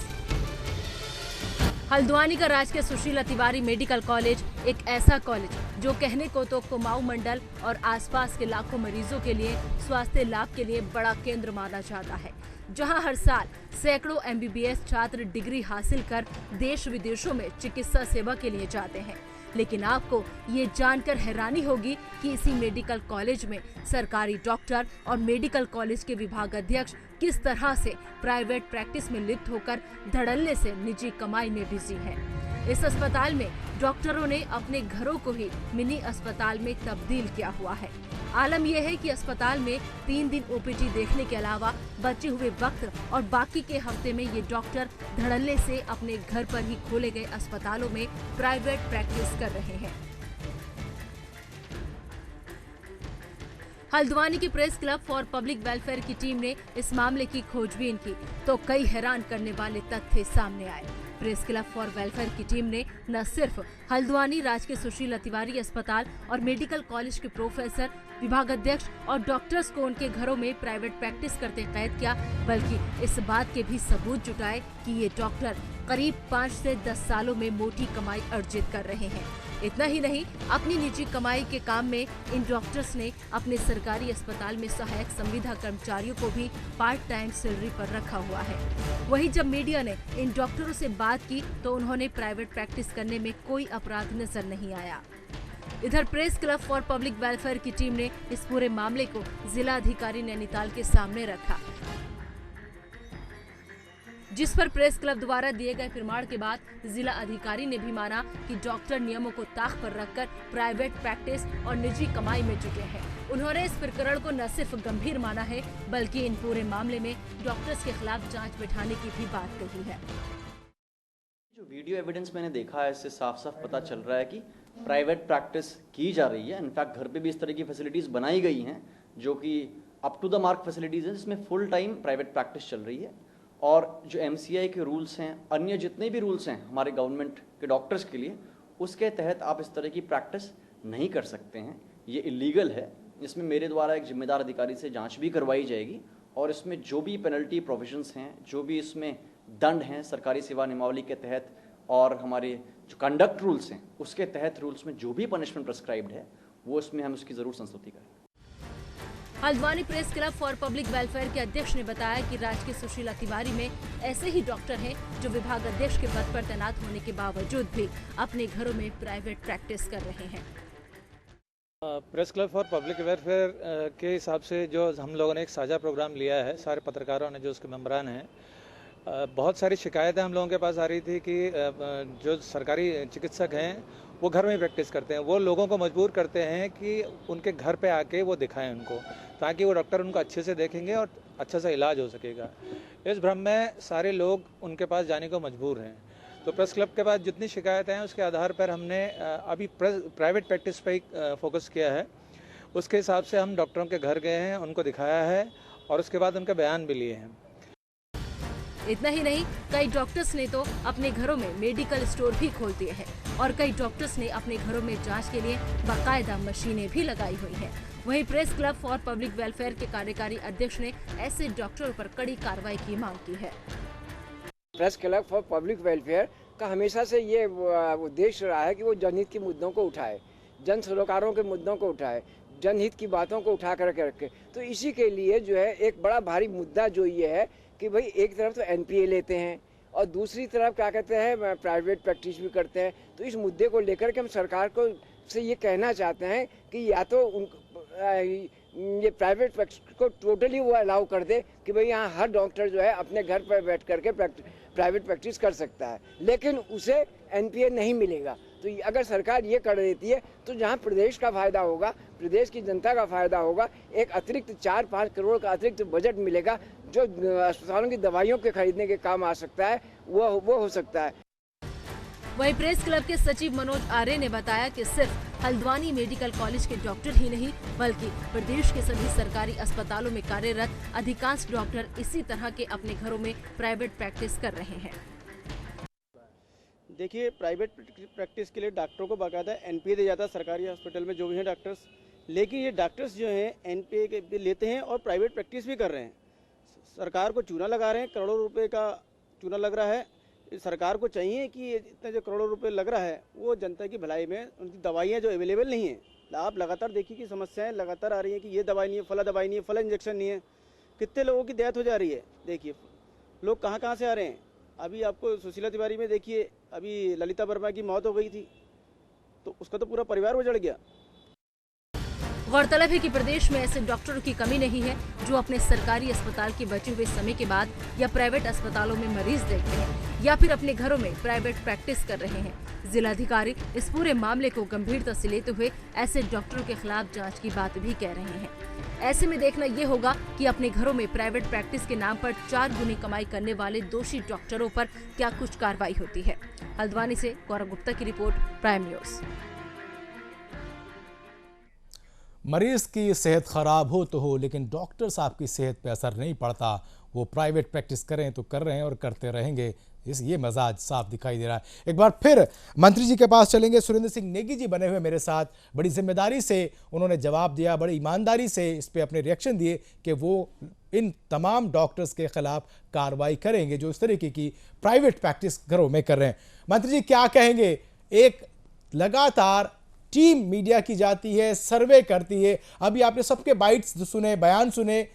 हल्द्वानी का राजकीय सुशीला तिवारी मेडिकल कॉलेज एक ऐसा कॉलेज जो कहने को तो कुमाऊं मंडल और आसपास के लाखों मरीजों के लिए स्वास्थ्य लाभ के लिए बड़ा केंद्र माना जाता है, जहां हर साल सैकड़ों एमबीबीएस छात्र डिग्री हासिल कर देश विदेशों में चिकित्सा सेवा के लिए जाते हैं। लेकिन आपको ये जानकर हैरानी होगी कि इसी मेडिकल कॉलेज में सरकारी डॉक्टर और मेडिकल कॉलेज के विभाग अध्यक्ष किस तरह से प्राइवेट प्रैक्टिस में लिप्त होकर धड़ल्ले से निजी कमाई में बिजी हैं। इस अस्पताल में डॉक्टरों ने अपने घरों को ही मिनी अस्पताल में तब्दील किया हुआ है। आलम यह है कि अस्पताल में 3 दिन ओपीडी देखने के अलावा बचे हुए वक्त और बाकी के हफ्ते में ये डॉक्टर धड़ल्ले से अपने घर पर ही खोले गए अस्पतालों में प्राइवेट प्रैक्टिस कर रहे हैं। हल्द्वानी की press club for public welfare की टीम ने इस मामले की खोजबीन की तो कई हैरान करने वाले तथ्य सामने आए। प्रेस क्लब फॉर वेलफेयर की टीम ने न सिर्फ हल्द्वानी राजकीय सुशीला तिवारी अस्पताल और मेडिकल कॉलेज के प्रोफेसर, विभाग अध्यक्ष और डॉक्टर्स को उनके घरों में प्राइवेट प्रैक्टिस करते कैद किया, बल्कि इस बात के भी सबूत जुटाए कि ये डॉक्टर करीब 5 से 10 सालों में मोटी कमाई अर्जित कर रहे हैं। इतना ही नहीं, अपनी निजी कमाई के काम में इन डॉक्टर्स ने अपने सरकारी अस्पताल में सहायक संविदा कर्मचारियों को भी पार्ट टाइम सैलरी पर रखा हुआ है। वहीं जब मीडिया ने इन डॉक्टरों से बात की तो उन्होंने प्राइवेट प्रैक्टिस करने में कोई अपराध नजर नहीं आया। इधर press club for public welfare की टीम ने इस पूरे मामले को जिला अधिकारी नैनीताल के सामने रखा। जिस पर प्रेस क्लब द्वारा दिए गए प्रमाण के बाद जिला अधिकारी ने भी माना कि डॉक्टर नियमों को ताक पर रखकर प्राइवेट प्रैक्टिस और निजी कमाई में जुटे हैं। उन्होंने इस प्रकरण को न सिर्फ गंभीर माना है बल्कि इन पूरे मामले में डॉक्टर्स के खिलाफ जांच बिठाने की भी बात कही है। जो वीडियो एविडेंस मैंने देखा है इससे साफ साफ पता चल रहा है कि प्राइवेट प्रैक्टिस की जा रही है। इनफैक्ट घर पे भी इस तरह की फैसिलिटीज़ बनाई गई हैं जो कि up to the mark facilities हैं, जिसमें फुल टाइम प्राइवेट प्रैक्टिस चल रही है। और जो MCI के रूल्स हैं, अन्य जितने भी रूल्स हैं हमारे गवर्नमेंट के डॉक्टर्स के लिए, उसके तहत आप इस तरह की प्रैक्टिस नहीं कर सकते हैं। ये इलीगल है। इसमें मेरे द्वारा एक जिम्मेदार अधिकारी से जांच भी करवाई जाएगी और इसमें जो भी पेनल्टी प्रोविजंस हैं, जो भी इसमें दंड हैं सरकारी सेवा नियमावली के तहत और हमारे जो कंडक्ट रूल्स हैं उसके तहत रूल्स में जो भी पनिशमेंट प्रेस्क्राइब्ड है वो इसमें हम उसकी ज़रूर संस्तुति करें। Haldwani press club for public welfare के अध्यक्ष ने बताया कि राज्य के सुशीला तिवारी में ऐसे ही डॉक्टर हैं जो विभाग अध्यक्ष के पद पर तैनात होने के बावजूद भी अपने घरों में प्राइवेट प्रैक्टिस कर रहे हैं। Press club for public welfare के हिसाब से जो हम लोगों ने एक साझा प्रोग्राम लिया है, सारे पत्रकारों ने जो उसके मेंबरान हैं, बहुत सारी शिकायतें हम लोगों के पास आ रही थी कि जो सरकारी चिकित्सक हैं वो घर में ही प्रैक्टिस करते हैं। वो लोगों को मजबूर करते हैं कि उनके घर पे आके वो दिखाएं उनको, ताकि वो डॉक्टर उनको अच्छे से देखेंगे और अच्छा सा इलाज हो सकेगा। इस भ्रम में सारे लोग उनके पास जाने को मजबूर हैं। तो प्रेस क्लब के पास जितनी शिकायतें हैं उसके आधार पर हमने अभी प्राइवेट प्रैक्टिस पर ही फोकस किया है। उसके हिसाब से हम डॉक्टरों के घर गए हैं, उनको दिखाया है और उसके बाद उनके बयान भी लिए हैं। इतना ही नहीं, कई डॉक्टर्स ने तो अपने घरों में मेडिकल स्टोर भी खोल दिए हैं और कई डॉक्टर्स ने अपने घरों में जांच के लिए बाकायदा मशीनें भी लगाई हुई हैं। वहीं press club for public welfare के कार्यकारी अध्यक्ष ने ऐसे डॉक्टरों पर कड़ी कार्रवाई की मांग की है। Press club for public welfare का हमेशा से ये उद्देश्य रहा है कि वो जनहित के मुद्दों को उठाए, जन सरोकारों के मुद्दों को उठाए, जनहित की बातों को उठा करके रखे। तो इसी के लिए जो है एक बड़ा भारी मुद्दा जो ये है कि भाई एक तरफ तो NPA लेते हैं और दूसरी तरफ क्या कहते हैं प्राइवेट प्रैक्टिस भी करते हैं। तो इस मुद्दे को लेकर के हम सरकार को से ये कहना चाहते हैं कि या तो ये प्राइवेट प्रैक्टिस को टोटली वो अलाउ कर दे कि भाई यहाँ हर डॉक्टर जो है अपने घर पर बैठ करके प्राइवेट प्रैक्टिस कर सकता है, लेकिन उसे NPA नहीं मिलेगा। तो अगर सरकार ये कर देती है तो जहाँ प्रदेश का फायदा होगा, प्रदेश की जनता का फायदा होगा, एक अतिरिक्त 4-5 करोड़ का अतिरिक्त बजट मिलेगा जो अस्पतालों की दवाइयों के खरीदने के काम आ सकता है, वो हो सकता है। वहीं प्रेस क्लब के सचिव मनोज आर्य ने बताया कि सिर्फ हल्द्वानी मेडिकल कॉलेज के डॉक्टर ही नहीं बल्कि प्रदेश के सभी सरकारी अस्पतालों में कार्यरत अधिकांश डॉक्टर इसी तरह के अपने घरों में प्राइवेट प्रैक्टिस कर रहे हैं। देखिए, प्राइवेट प्रैक्टिस के लिए डॉक्टरों को बाकायदा NPA दिया जाता है सरकारी हॉस्पिटल में जो भी हैं डॉक्टर्स, लेकिन ये डॉक्टर्स जो हैं NPA के लेते हैं और प्राइवेट प्रैक्टिस भी कर रहे हैं। सरकार को चूना लगा रहे हैं, करोड़ों रुपए का चूना लग रहा है। सरकार को चाहिए कि इतने जो करोड़ों रुपए लग रहा है वो जनता की भलाई में, उनकी दवाइयाँ जो अवेलेबल नहीं है। आप लगातार देखिए कि समस्याएं लगातार आ रही हैं कि ये दवाई नहीं है, फला दवाई नहीं है, फला इंजेक्शन नहीं है। कितने लोगों की डेथ हो जा रही है। देखिए लोग कहाँ कहाँ से आ रहे हैं। अभी आपको सुशीला तिवारी में देखिए, अभी ललिता वर्मा की मौत हो गई थी तो उसका तो पूरा परिवार उजड़ गया। गौरतलब है कि प्रदेश में ऐसे डॉक्टरों की कमी नहीं है जो अपने सरकारी अस्पताल के बचे हुए समय के बाद या प्राइवेट अस्पतालों में मरीज देखते हैं या फिर अपने घरों में प्राइवेट प्रैक्टिस कर रहे हैं। जिलाधिकारी इस पूरे मामले को गंभीरता से लेते हुए ऐसे डॉक्टरों के खिलाफ जांच की बात भी कह रहे हैं। ऐसे में देखना ये होगा कि अपने घरों में प्राइवेट प्रैक्टिस के नाम पर 4 गुनी कमाई करने वाले दोषी डॉक्टरों पर क्या कुछ कार्रवाई होती है। हल्द्वानी से गौरव गुप्ता की रिपोर्ट, प्राइम न्यूज। मरीज की सेहत खराब हो तो हो, लेकिन डॉक्टर साहब की सेहत पे असर नहीं पड़ता। वो प्राइवेट प्रैक्टिस करें तो कर रहे हैं और करते रहेंगे। ये मजाज साफ दिखाई दे रहा है। एक बार फिर मंत्री जी के पास चलेंगे। सुरेंद्र सिंह नेगी जी बने हुए मेरे साथ, बड़ी जिम्मेदारी से उन्होंने जवाब दिया, बड़ी ईमानदारी से इस पे अपने रिएक्शन दिए कि वो इन तमाम डॉक्टर्स के खिलाफ कार्रवाई करेंगे जो इस तरीके की प्राइवेट प्रैक्टिस घरों में कर रहे हैं। मंत्री जी क्या कहेंगे? एक लगातार टीम मीडिया की जाती है, सर्वे करती है। अभी आपने सबके बाइट्स सुने, बयान सुने,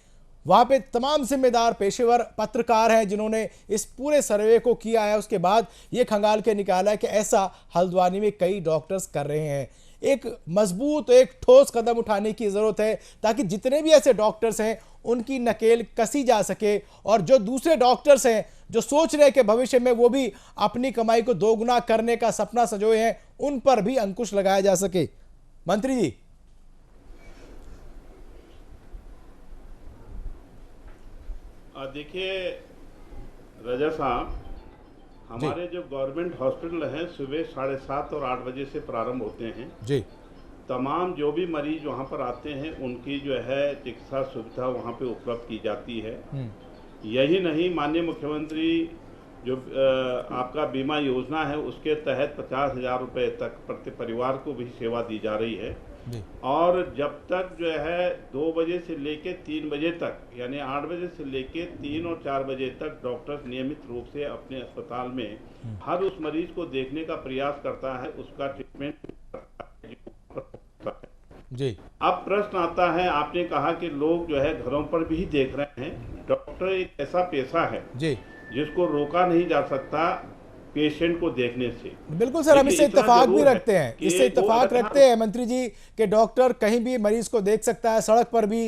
वहां पे तमाम जिम्मेदार पेशेवर पत्रकार हैं जिन्होंने इस पूरे सर्वे को किया है। उसके बाद ये खंगाल के निकाला है कि ऐसा हल्द्वानी में कई डॉक्टर्स कर रहे हैं। एक मजबूत, एक ठोस कदम उठाने की ज़रूरत है ताकि जितने भी ऐसे डॉक्टर्स हैं उनकी नकेल कसी जा सके, और जो दूसरे डॉक्टर्स हैं जो सोच रहे हैं कि भविष्य में वो भी अपनी कमाई को दोगुना करने का सपना संजोए हैं, उन पर भी अंकुश लगाया जा सके। मंत्री जी। देखिए रजा साहब, हमारे जो गवर्नमेंट हॉस्पिटल हैं सुबह 7:30 और 8 बजे से प्रारंभ होते हैं जी। तमाम जो भी मरीज वहाँ पर आते हैं उनकी जो है चिकित्सा सुविधा वहाँ पे उपलब्ध की जाती है। यही नहीं, माननीय मुख्यमंत्री जो आपका बीमा योजना है उसके तहत 50,000 रुपये तक प्रति परिवार को भी सेवा दी जा रही है। और जब तक जो है 2 बजे से लेके 3 बजे तक, यानी 8 बजे से लेके 3 और 4 बजे तक डॉक्टर नियमित रूप से अपने अस्पताल में हर उस मरीज को देखने का प्रयास करता है, उसका ट्रीटमेंट जी। अब प्रश्न आता है, आपने कहा कि लोग जो है घरों पर भी देख रहे हैं। डॉक्टर एक ऐसा पेशा है जी जिसको रोका नहीं जा सकता पेशेंट को देखने से। बिल्कुल सर, हम इससे इत्तेफाक भी रखते हैं, इससे इत्तेफाक रखते हैं मंत्री जी कि डॉक्टर कहीं भी मरीज को देख सकता है, सड़क पर भी,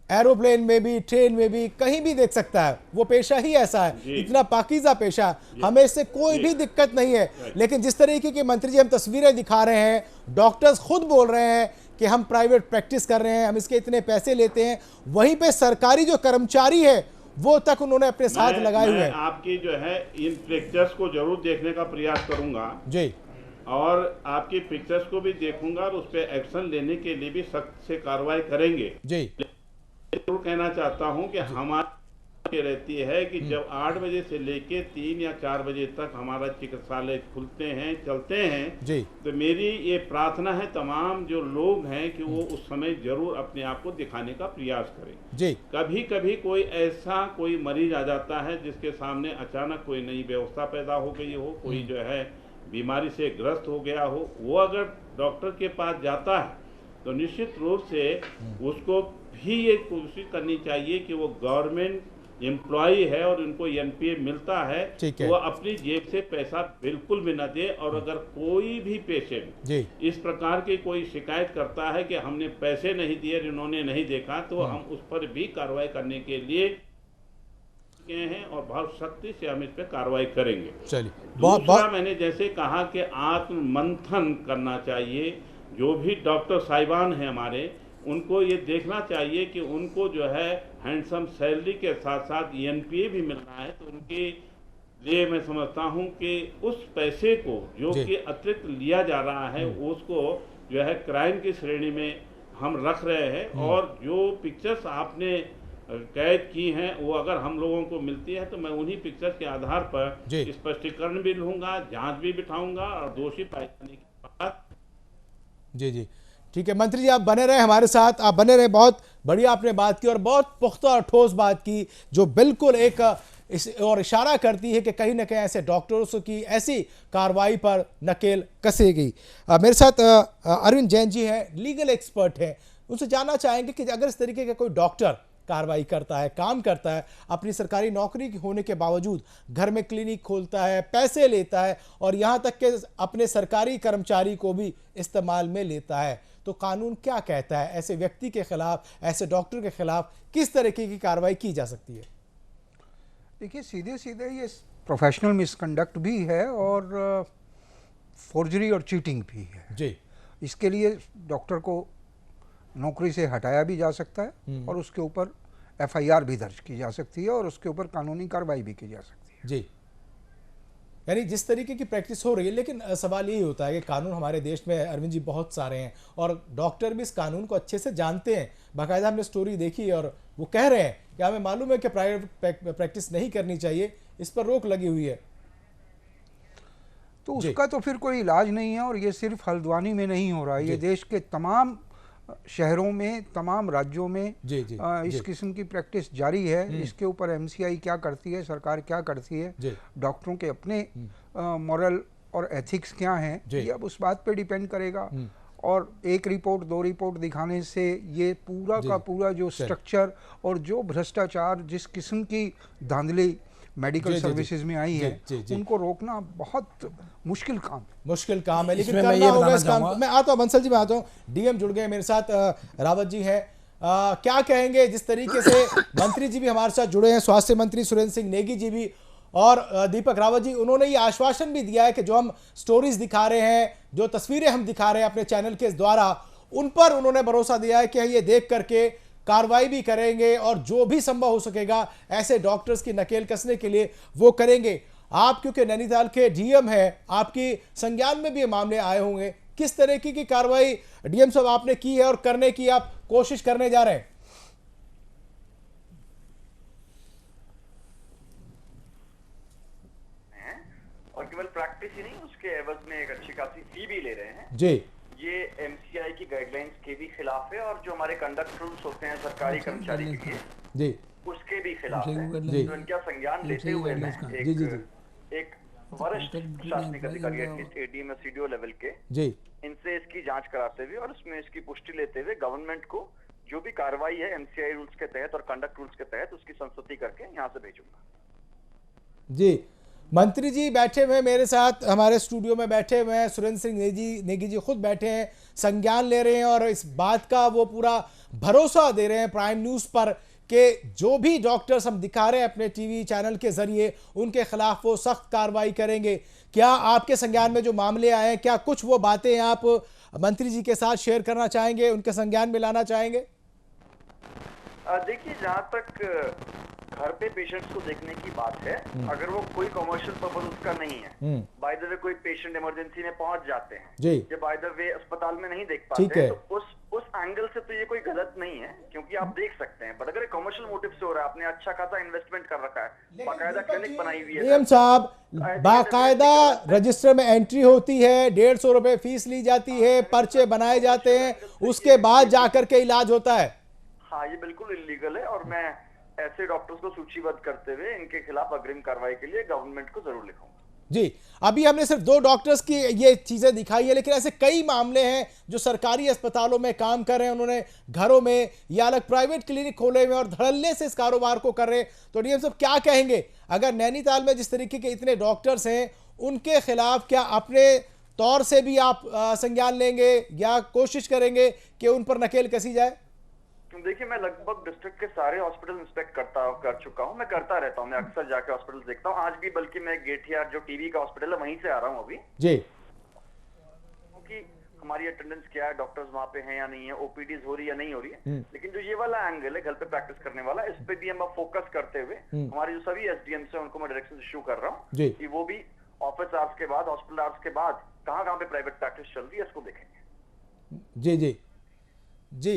एरोप्लेन में भी, ट्रेन में भी, कहीं भी देख सकता है। वो पेशा ही ऐसा है, इतना पाकीज़ा पेशा, हमें इससे कोई भी दिक्कत नहीं है। लेकिन जिस तरीके की मंत्री जी हम तस्वीरें दिखा रहे हैं, डॉक्टर्स खुद बोल रहे हैं कि हम प्राइवेट प्रैक्टिस कर रहे हैं, हम इसके इतने पैसे लेते हैं, वहीं पे सरकारी जो कर्मचारी है वो तक उन्होंने अपने साथ लगाए हुए हैं। आपकी जो है इन पिक्चर्स को जरूर देखने का प्रयास करूंगा जी, और आपकी पिक्चर्स को भी देखूंगा और उस पर एक्शन लेने के लिए भी सख्त से कार्रवाई करेंगे जी। जरूर कहना चाहता हूं कि हमारी रहती है कि जब 8 बजे से लेके 3 या 4 बजे तक हमारा चिकित्सालय खुलते हैं, चलते हैं जी, तो मेरी ये प्रार्थना है तमाम जो लोग हैं कि वो उस समय जरूर अपने आप को दिखाने का प्रयास करें जी। कभी कभी कोई ऐसा कोई मरीज आ जाता है जिसके सामने अचानक कोई नई व्यवस्था पैदा हो गई हो, कोई जो है बीमारी से ग्रस्त हो गया हो, वो अगर डॉक्टर के पास जाता है तो निश्चित रूप से उसको भी ये कोशिश करनी चाहिए कि वो गवर्नमेंट एम्प्लॉय है और उनको एनपीए मिलता है, तो वो अपनी जेब से पैसा बिल्कुल भी न दे। और अगर कोई भी पेशेंट इस प्रकार की कोई शिकायत करता है कि हमने पैसे नहीं दिए, इन्होंने नहीं देखा, तो हम उस पर भी कार्रवाई करने के लिए हैं और बहुत सख्ती से हम इस पर कार्रवाई करेंगे। चलिए, दूसरा मैंने जैसे कहा कि आत्म मंथन करना चाहिए। जो भी डॉक्टर साहिबान हैं हमारे, उनको ये देखना चाहिए कि उनको जो है हैंडसम सैलरी के साथ साथ एनपीए भी मिल रहा है, तो उनके लिए मैं समझता हूं कि उस पैसे को जो कि अतिरिक्त लिया जा रहा है उसको जो है क्राइम की श्रेणी में हम रख रहे हैं। और जो पिक्चर्स आपने कैद की हैं वो अगर हम लोगों को मिलती है तो मैं उन्हीं पिक्चर्स के आधार पर स्पष्टीकरण भी लूंगा, जांच भी बिठाऊंगा और दोषी पाए जाने के बाद जी जी ठीक है। मंत्री जी आप बने रहे हमारे साथ, आप बने रहे। बहुत बढ़िया आपने बात की और बहुत पुख्ता और ठोस बात की जो बिल्कुल एक और इशारा करती है कि कहीं ना कहीं ऐसे डॉक्टर्स की ऐसी कार्रवाई पर नकेल कसेगी। मेरे साथ अरविंद जैन जी हैं, लीगल एक्सपर्ट हैं। उनसे जानना चाहेंगे कि अगर इस तरीके का कोई डॉक्टर कार्रवाई करता है, काम करता है, अपनी सरकारी नौकरी होने के बावजूद घर में क्लिनिक खोलता है, पैसे लेता है और यहाँ तक कि अपने सरकारी कर्मचारी को भी इस्तेमाल में लेता है, तो कानून क्या कहता है? ऐसे व्यक्ति के खिलाफ, ऐसे डॉक्टर के खिलाफ किस तरीके की कार्रवाई की जा सकती है? देखिए, सीधे सीधे ये प्रोफेशनल मिसकंडक्ट भी है और फोर्जरी और चीटिंग भी है जी। इसके लिए डॉक्टर को नौकरी से हटाया भी जा सकता है और उसके ऊपर एफआईआर भी दर्ज की जा सकती है और उसके ऊपर कानूनी कार्रवाई भी की जा सकती है जी। यानी जिस तरीके की प्रैक्टिस हो रही है, लेकिन सवाल यही होता है कि कानून हमारे देश में अरविंद जी बहुत सारे हैं और डॉक्टर भी इस कानून को अच्छे से जानते हैं। बाकायदा हमने स्टोरी देखी और वो कह रहे हैं कि हमें मालूम है कि प्राइवेट प्रैक्टिस नहीं करनी चाहिए, इस पर रोक लगी हुई है। तो उसका तो फिर कोई इलाज नहीं है और ये सिर्फ हल्द्वानी में नहीं हो रहा है, ये देश के तमाम शहरों में, तमाम राज्यों में इस किस्म की प्रैक्टिस जारी है। इसके ऊपर एमसीआई क्या करती है, सरकार क्या करती है, डॉक्टरों के अपने मॉरल और एथिक्स क्या हैं, ये अब उस बात पे डिपेंड करेगा। और एक रिपोर्ट, 2 रिपोर्ट दिखाने से ये पूरा का पूरा जो स्ट्रक्चर और जो भ्रष्टाचार, जिस किस्म की धांधली मेडिकल सर्विसेज में आई है, उनको रोकना बहुत मुश्किल काम है, लेकिन करना होगा इस काम। मैं आता हूँ बंसल जी, मैं आता हूँ, डीएम जुड़ गए मेरे साथ, रावत जी है, क्या कहेंगे जिस तरीके से मंत्री जी भी हमारे साथ जुड़े हैं, स्वास्थ्य मंत्री सुरेंद्र सिंह नेगी जी भी और दीपक रावत जी, उन्होंने ये आश्वासन भी दिया है कि जो हम स्टोरीज दिखा रहे हैं, जो तस्वीरें हम दिखा रहे हैं अपने चैनल के द्वारा, उन पर उन्होंने भरोसा दिया है कि ये देख करके कार्रवाई भी करेंगे और जो भी संभव हो सकेगा ऐसे डॉक्टर्स की नकेल कसने के लिए वो करेंगे। आप क्योंकि नैनीताल के डीएम है, आपकी संज्ञान में भी ये मामले आए होंगे, किस तरह की कार्रवाई डीएम साहब आपने की है और करने की आप कोशिश करने जा रहे हैं? और केवल प्रैक्टिस ही नहीं, उसके एवज में एक अच्छी खासी फी भी ले रहे हैं जी। ये एमसीआई की गाइडलाइंस के भी खिलाफ है और जो हमारे कंडक्ट रूल्स होते हैं सरकारी कर्मचारी के लिए जी, उसके भी खिलाफ है। तो इनका संज्ञान लेते हुए एक वरिष्ठ प्रशासनिक अधिकारी एडीएम या सीडीओ लेवल के जी इनसे इसकी जांच कराते हुए और उसमें इसकी पुष्टि लेते हुए गवर्नमेंट को जो भी कार्रवाई है एमसीआई रूल्स के तहत और कंडक्ट रूल्स के तहत उसकी संस्तुति करके यहाँ से भेजूंगा। जी, मंत्री जी बैठे हुए मेरे साथ, हमारे स्टूडियो में बैठे हुए हैं, सुरेंद्र सिंह नेगी जी खुद बैठे हैं, संज्ञान ले रहे हैं और इस बात का वो पूरा भरोसा दे रहे हैं प्राइम न्यूज़ पर कि जो भी डॉक्टर्स हम दिखा रहे हैं अपने टीवी चैनल के जरिए, उनके खिलाफ वो सख्त कार्रवाई करेंगे। क्या आपके संज्ञान में जो मामले आए हैं, क्या कुछ वो बातें आप मंत्री जी के साथ शेयर करना चाहेंगे, उनके संज्ञान में लाना चाहेंगे? देखिए, जहाँ तक घर पे पेशेंट्स को देखने की बात है, अगर वो कोई कमर्शियल पर्पस उसका नहीं है, बाय द वे कोई पेशेंट इमरजेंसी में पहुंच जाते हैं या बाय द वे अस्पताल में नहीं देख पाते हैं, तो उस एंगल से तो ये कोई गलत नहीं है, क्योंकि आप देख सकते हैं। बट अगर कमर्शियल मोटिव से हो रहा है, आपने अच्छा खासा इन्वेस्टमेंट कर रखा है, बाकायदा क्लिनिक बनाई हुई है, डीएम साहब बाकायदा रजिस्टर में एंट्री होती है, 150 रुपए फीस ली जाती है, पर्चे बनाए जाते हैं, उसके बाद जाकर के इलाज होता है। हाँ, ये बिल्कुल इलीगल है और मैं ऐसे डॉक्टर्स को सूचीबद्ध करते हुए इनके खिलाफ अग्रिम कार्रवाई के लिए गवर्नमेंट को जरूर लिखूंगा। जी, अभी हमने सिर्फ 2 डॉक्टर्स की ये चीजें दिखाई है, लेकिन ऐसे कई मामले हैं जो सरकारी अस्पतालों में काम कर रहे हैं, उन्होंने घरों में या अलग प्राइवेट क्लिनिक खोले हुए और धड़ल्ले से इस कारोबार को कर रहे हैं। तो डीएम साहब क्या कहेंगे, अगर नैनीताल में जिस तरीके के इतने डॉक्टर्स हैं, उनके खिलाफ क्या अपने तौर से भी आप संज्ञान लेंगे या कोशिश करेंगे कि उन पर नकेल कसी जाए? देखिए, मैं लगभग डिस्ट्रिक्ट के सारे हॉस्पिटल इंस्पेक्ट कर चुका हूँ, मैं करता रहता हूँ, मैं अक्सर जाके हॉस्पिटल देखता हूँ। आज भी बल्कि मैं गेठिया जो टीबी का हॉस्पिटल है वहीं से आ रहा हूँ अभी जी, क्योंकि हमारी अटेंडेंस क्या है, डॉक्टर्स वहाँ पे हैं या नहीं है, ओपीडीज हो रही है या नहीं हो रही है। लेकिन जो ये वाला एंगल है घर पे प्रैक्टिस करने वाला, इस पे भी हम फोकस करते हुए हमारे जो सभी एसडीएम है उनको मैं डायरेक्शन इशू कर रहा हूँ कि वो भी ऑफिस आवर्स के बाद, हॉस्पिटल आवर्स के बाद कहाँ पे प्राइवेट प्रैक्टिस चल रही है इसको देखेंगे। जी जी जी,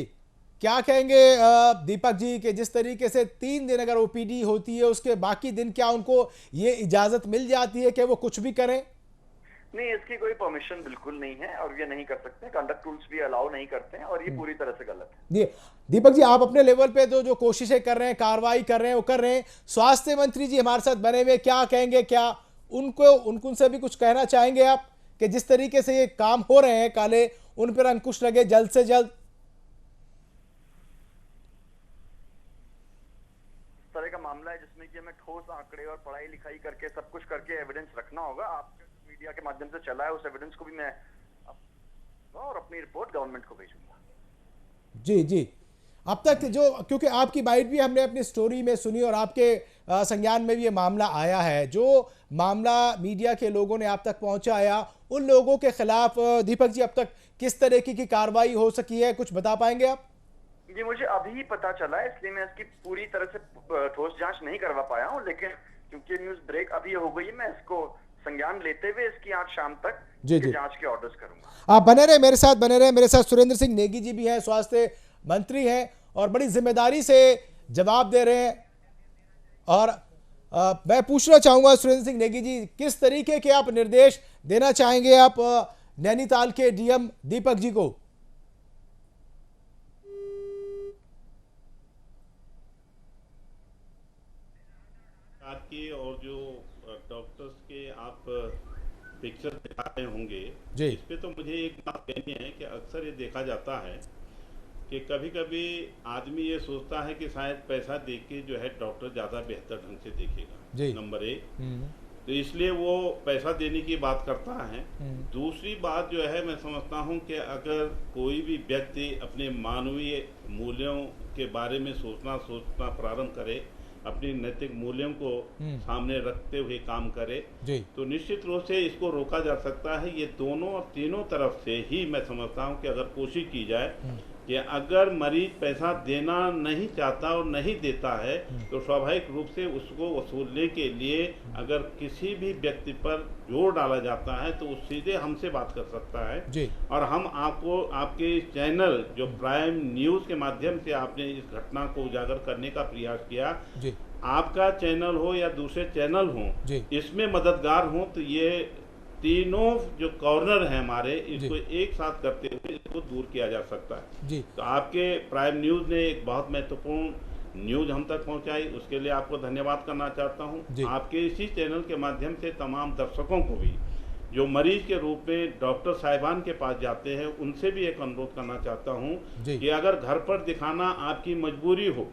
क्या कहेंगे दीपक जी कि जिस तरीके से 3 दिन अगर ओपीडी होती है, उसके बाकी दिन क्या उनको ये इजाजत मिल जाती है कि वो कुछ भी करें? नहीं, इसकी कोई परमिशन बिल्कुल नहीं है और ये नहीं कर सकते, कंडक्ट रूल्स भी अलाउ नहीं करते हैं और ये पूरी तरह से गलत है। दीपक जी, आप अपने लेवल पे जो कोशिशें कर रहे हैं, कार्रवाई कर रहे हैं, वो कर रहे हैं, स्वास्थ्य मंत्री जी हमारे साथ बने हुए, क्या कहेंगे, क्या उनसे भी कुछ कहना चाहेंगे आप कि जिस तरीके से ये काम हो रहे हैं काले, उन पर अंकुश लगे जल्द से जल्द? तरह का मामला है जिसमें कि हमें ठोस आंकड़े और पढ़ाई लिखाई करके सब कुछ करके एविडेंस रखना होगा। आपके मीडिया के माध्यम से चला है, उस एविडेंस को भी मैं और अपनी रिपोर्ट गवर्नमेंट को भेजूंगा। जी जी, अब तक जो, क्योंकि आपकी बाइट भी हमने अपनी स्टोरी में सुनी और आपके संज्ञान में भी ये मामला आया है, जो मामला मीडिया के लोगों ने आप तक पहुंचाया, उन लोगों के खिलाफ दीपक जी अब तक किस तरह की कार्रवाई हो सकी है, कुछ बता पाएंगे आप? ये मुझे अभी पता चला है, इसलिए मैं इसकी पूरी तरह से ठोस जांच नहीं करवा पाया हूँ, लेकिन क्योंकि न्यूज ब्रेक अभी हो गई है, मैं इसको संज्ञान लेते हुए इसकी आज शाम तक जांच के ऑर्डर्स करूंगा। आप बने रहे मेरे साथ सुरेंद्र सिंह नेगी जी भी हैं, स्वास्थ्य मंत्री हैं और बड़ी जिम्मेदारी से जवाब दे रहे हैं। और मैं पूछना चाहूंगा सुरेंद्र सिंह नेगी जी, किस तरीके के आप निर्देश देना चाहेंगे आप नैनीताल के डीएम दीपक जी को? आपकी और जो डॉक्टर्स के आप पिक्चर दिखा रहे होंगे, इस पे तो मुझे एक बात कहनी है कि अक्सर ये देखा जाता है कि कभी कभी आदमी ये सोचता है कि शायद पैसा दे के जो है डॉक्टर ज़्यादा बेहतर ढंग से देखेगा, नंबर 1। तो इसलिए वो पैसा देने की बात करता है। दूसरी बात जो है, मैं समझता हूँ कि अगर कोई भी व्यक्ति अपने मानवीय मूल्यों के बारे में सोचना प्रारंभ करे, अपनी नैतिक मूल्यों को सामने रखते हुए काम करे, तो निश्चित रूप से इसको रोका जा सकता है। ये दोनों और तीनों तरफ से ही मैं समझता हूँ कि अगर कोशिश की जाए कि अगर मरीज पैसा देना नहीं चाहता और नहीं देता है, तो स्वाभाविक रूप से उसको वसूलने के लिए अगर किसी भी व्यक्ति पर जोर डाला जाता है तो वो सीधे हमसे बात कर सकता है। और हम आपको आपके चैनल जो प्राइम न्यूज़ के माध्यम से आपने इस घटना को उजागर करने का प्रयास किया, आपका चैनल हो या दूसरे चैनल हो, इसमें मददगार हो, तो ये तीनों जो कॉर्नर हैं हमारे, इसको एक साथ करते हुए इसको दूर किया जा सकता है। तो आपके प्राइम न्यूज़ ने एक बहुत महत्वपूर्ण न्यूज़ हम तक पहुंचाई, उसके लिए आपको धन्यवाद करना चाहता हूं। आपके इसी चैनल के माध्यम से तमाम दर्शकों को भी जो मरीज के रूप में डॉक्टर साहिबान के पास जाते हैं, उनसे भी एक अनुरोध करना चाहता हूँ कि अगर घर पर दिखाना आपकी मजबूरी हो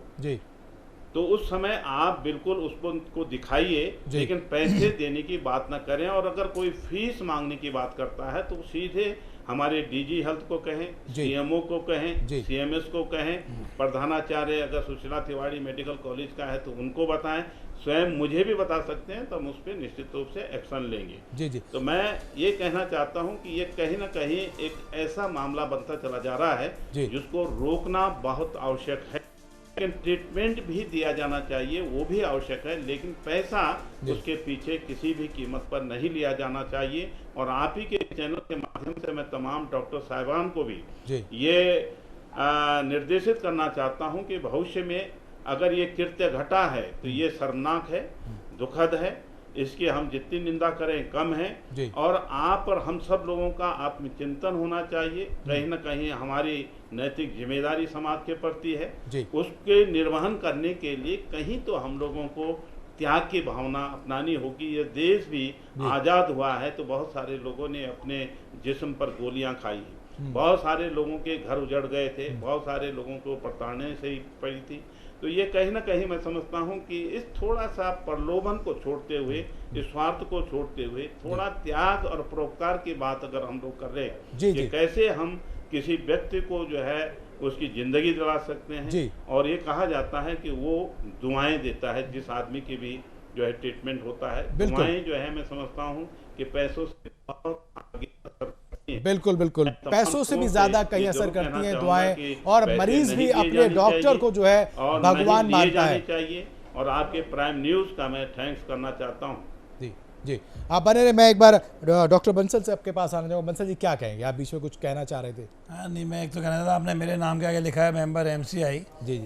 तो उस समय आप बिल्कुल उसको दिखाइए, लेकिन पैसे देने की बात ना करें। और अगर कोई फीस मांगने की बात करता है तो सीधे हमारे डीजी हेल्थ को कहें, सीएमओ को कहें, सीएमएस को कहें, प्रधानाचार्य अगर सुशीला तिवारी मेडिकल कॉलेज का है तो उनको बताएं, स्वयं मुझे भी बता सकते हैं, तो हम उस पर निश्चित रूप से एक्शन लेंगे। तो मैं ये कहना चाहता हूँ कि ये कहीं ना कहीं एक ऐसा मामला बनता चला जा रहा है जिसको रोकना बहुत आवश्यक है। लेकिन ट्रीटमेंट भी दिया जाना चाहिए, वो भी आवश्यक है, लेकिन पैसा उसके पीछे किसी भी कीमत पर नहीं लिया जाना चाहिए। और आप ही के चैनल के माध्यम से मैं तमाम डॉक्टर साहिबान को भी ये निर्देशित करना चाहता हूं कि भविष्य में अगर ये कृत्य घटा है तो ये शर्मनाक है, दुखद है, इसकी हम जितनी निंदा करें कम है। और आप और हम सब लोगों का आत्मचिंतन होना चाहिए। कहीं ना कहीं हमारी नैतिक जिम्मेदारी समाज के प्रति है, उसके निर्वहन करने के लिए कहीं तो हम लोगों को त्याग की भावना अपनानी होगी। ये देश भी आज़ाद हुआ है तो बहुत सारे लोगों ने अपने जिस्म पर गोलियां खाई, बहुत सारे लोगों के घर उजड़ गए थे, बहुत सारे लोगों को प्रताड़ने से ही पड़ी थी। तो ये कहीं ना कहीं मैं समझता हूँ कि इस थोड़ा सा प्रलोभन को छोड़ते हुए, इस स्वार्थ को छोड़ते हुए, थोड़ा त्याग और परोपकार की बात अगर हम लोग कर रहे हैं कि कैसे हम किसी व्यक्ति को जो है उसकी जिंदगी दिला सकते हैं। और ये कहा जाता है कि वो दुआएं देता है जिस आदमी की भी जो है ट्रीटमेंट होता है। दुआएं जो है मैं समझता हूँ कि पैसों से बहुत आगे बिल्कुल बिल्कुल, पैसों से भी ज्यादा कहीं असर करती हैं दुआएं, और मरीज भी अपने डॉक्टर को जो है भगवान मानता है। चाहिए। और आपके प्राइम न्यूज़ का मैं थैंक्स करना चाहता हूँ। जी आप बने रहे। मैं एक बार डॉक्टर बंसल से आपके पास आना चाहूँगा। बंसल जी क्या कहेंगे, आप बीच में कुछ कहना चाह रहे थे? हाँ नहीं, मैं एक तो कहना था, आपने मेरे नाम के आगे लिखा है मेंबर MCI।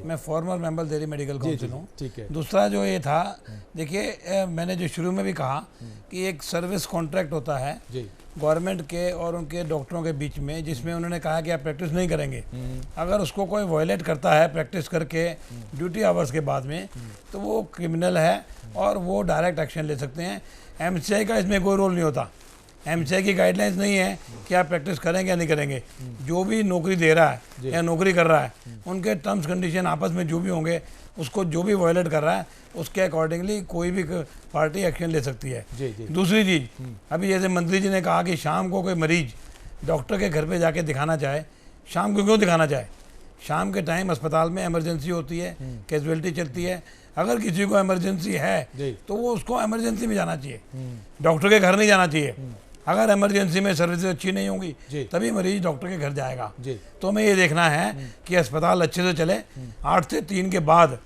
मैं farmer member Delhi medical council हूँ। ठीक है। दूसरा जो ये था, देखिए मैंने जो शुरू में भी कहा कि एक सर्विस कॉन्ट्रैक्ट होता है गवर्नमेंट के और उनके डॉक्टरों के बीच में, जिसमें उन्होंने कहा कि आप प्रैक्टिस नहीं करेंगे। अगर उसको कोई वायलेट करता है प्रैक्टिस करके ड्यूटी आवर्स के बाद में, तो वो क्रिमिनल है और वो डायरेक्ट एक्शन ले सकते हैं। MCI का इसमें कोई रोल नहीं होता। MCI की गाइडलाइंस नहीं है कि आप प्रैक्टिस करेंगे या नहीं करेंगे। जो भी नौकरी दे रहा है या नौकरी कर रहा है, उनके टर्म्स कंडीशन आपस में जो भी होंगे, उसको जो भी वायलेट कर रहा है उसके अकॉर्डिंगली कोई भी पार्टी एक्शन ले सकती है। दूसरी चीज़, अभी जैसे मंत्री जी ने कहा कि शाम को कोई मरीज डॉक्टर के घर पे जाके दिखाना चाहे, शाम को क्यों दिखाना चाहे? शाम के टाइम अस्पताल में इमरजेंसी होती है, कैजुअलिटी चलती है। अगर किसी को इमरजेंसी है तो वो उसको इमरजेंसी में जाना चाहिए, डॉक्टर के घर नहीं जाना चाहिए। अगर इमरजेंसी में सर्विस अच्छी नहीं होगी तभी मरीज डॉक्टर के घर जाएगा। तो हमें ये देखना है कि अस्पताल अच्छे से चले। 8 से 3 के बाद,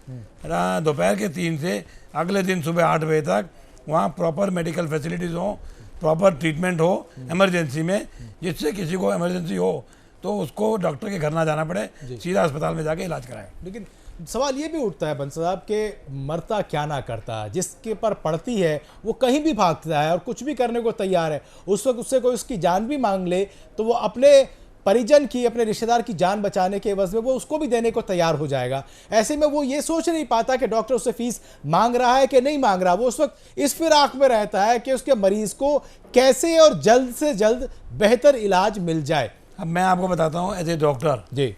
दोपहर के 3 से अगले दिन सुबह 8 बजे तक वहाँ प्रॉपर मेडिकल फैसिलिटीज़ हो, प्रॉपर ट्रीटमेंट हो इमरजेंसी में, जिससे किसी को इमरजेंसी हो तो उसको डॉक्टर के घर ना जाना पड़े, सीधा अस्पताल में जाके इलाज कराए। लेकिन सवाल ये भी उठता है बंसल साहब के मरता क्या ना करता, जिसके पर पड़ती है वो कहीं भी भागता है और कुछ भी करने को तैयार है। उस वक्त उससे कोई उसकी जान भी मांग ले तो वो अपने परिजन की, अपने रिश्तेदार की जान बचाने के एवज में वो उसको भी देने को तैयार हो जाएगा। ऐसे में वो ये सोच नहीं पाता कि डॉक्टर उससे फीस मांग रहा है कि नहीं मांग रहा। वो उस वक्त इस फिराक में रहता है कि उसके मरीज को कैसे और जल्द से जल्द बेहतर इलाज मिल जाए। अब मैं आपको बताता हूँ एज ए डॉक्टर,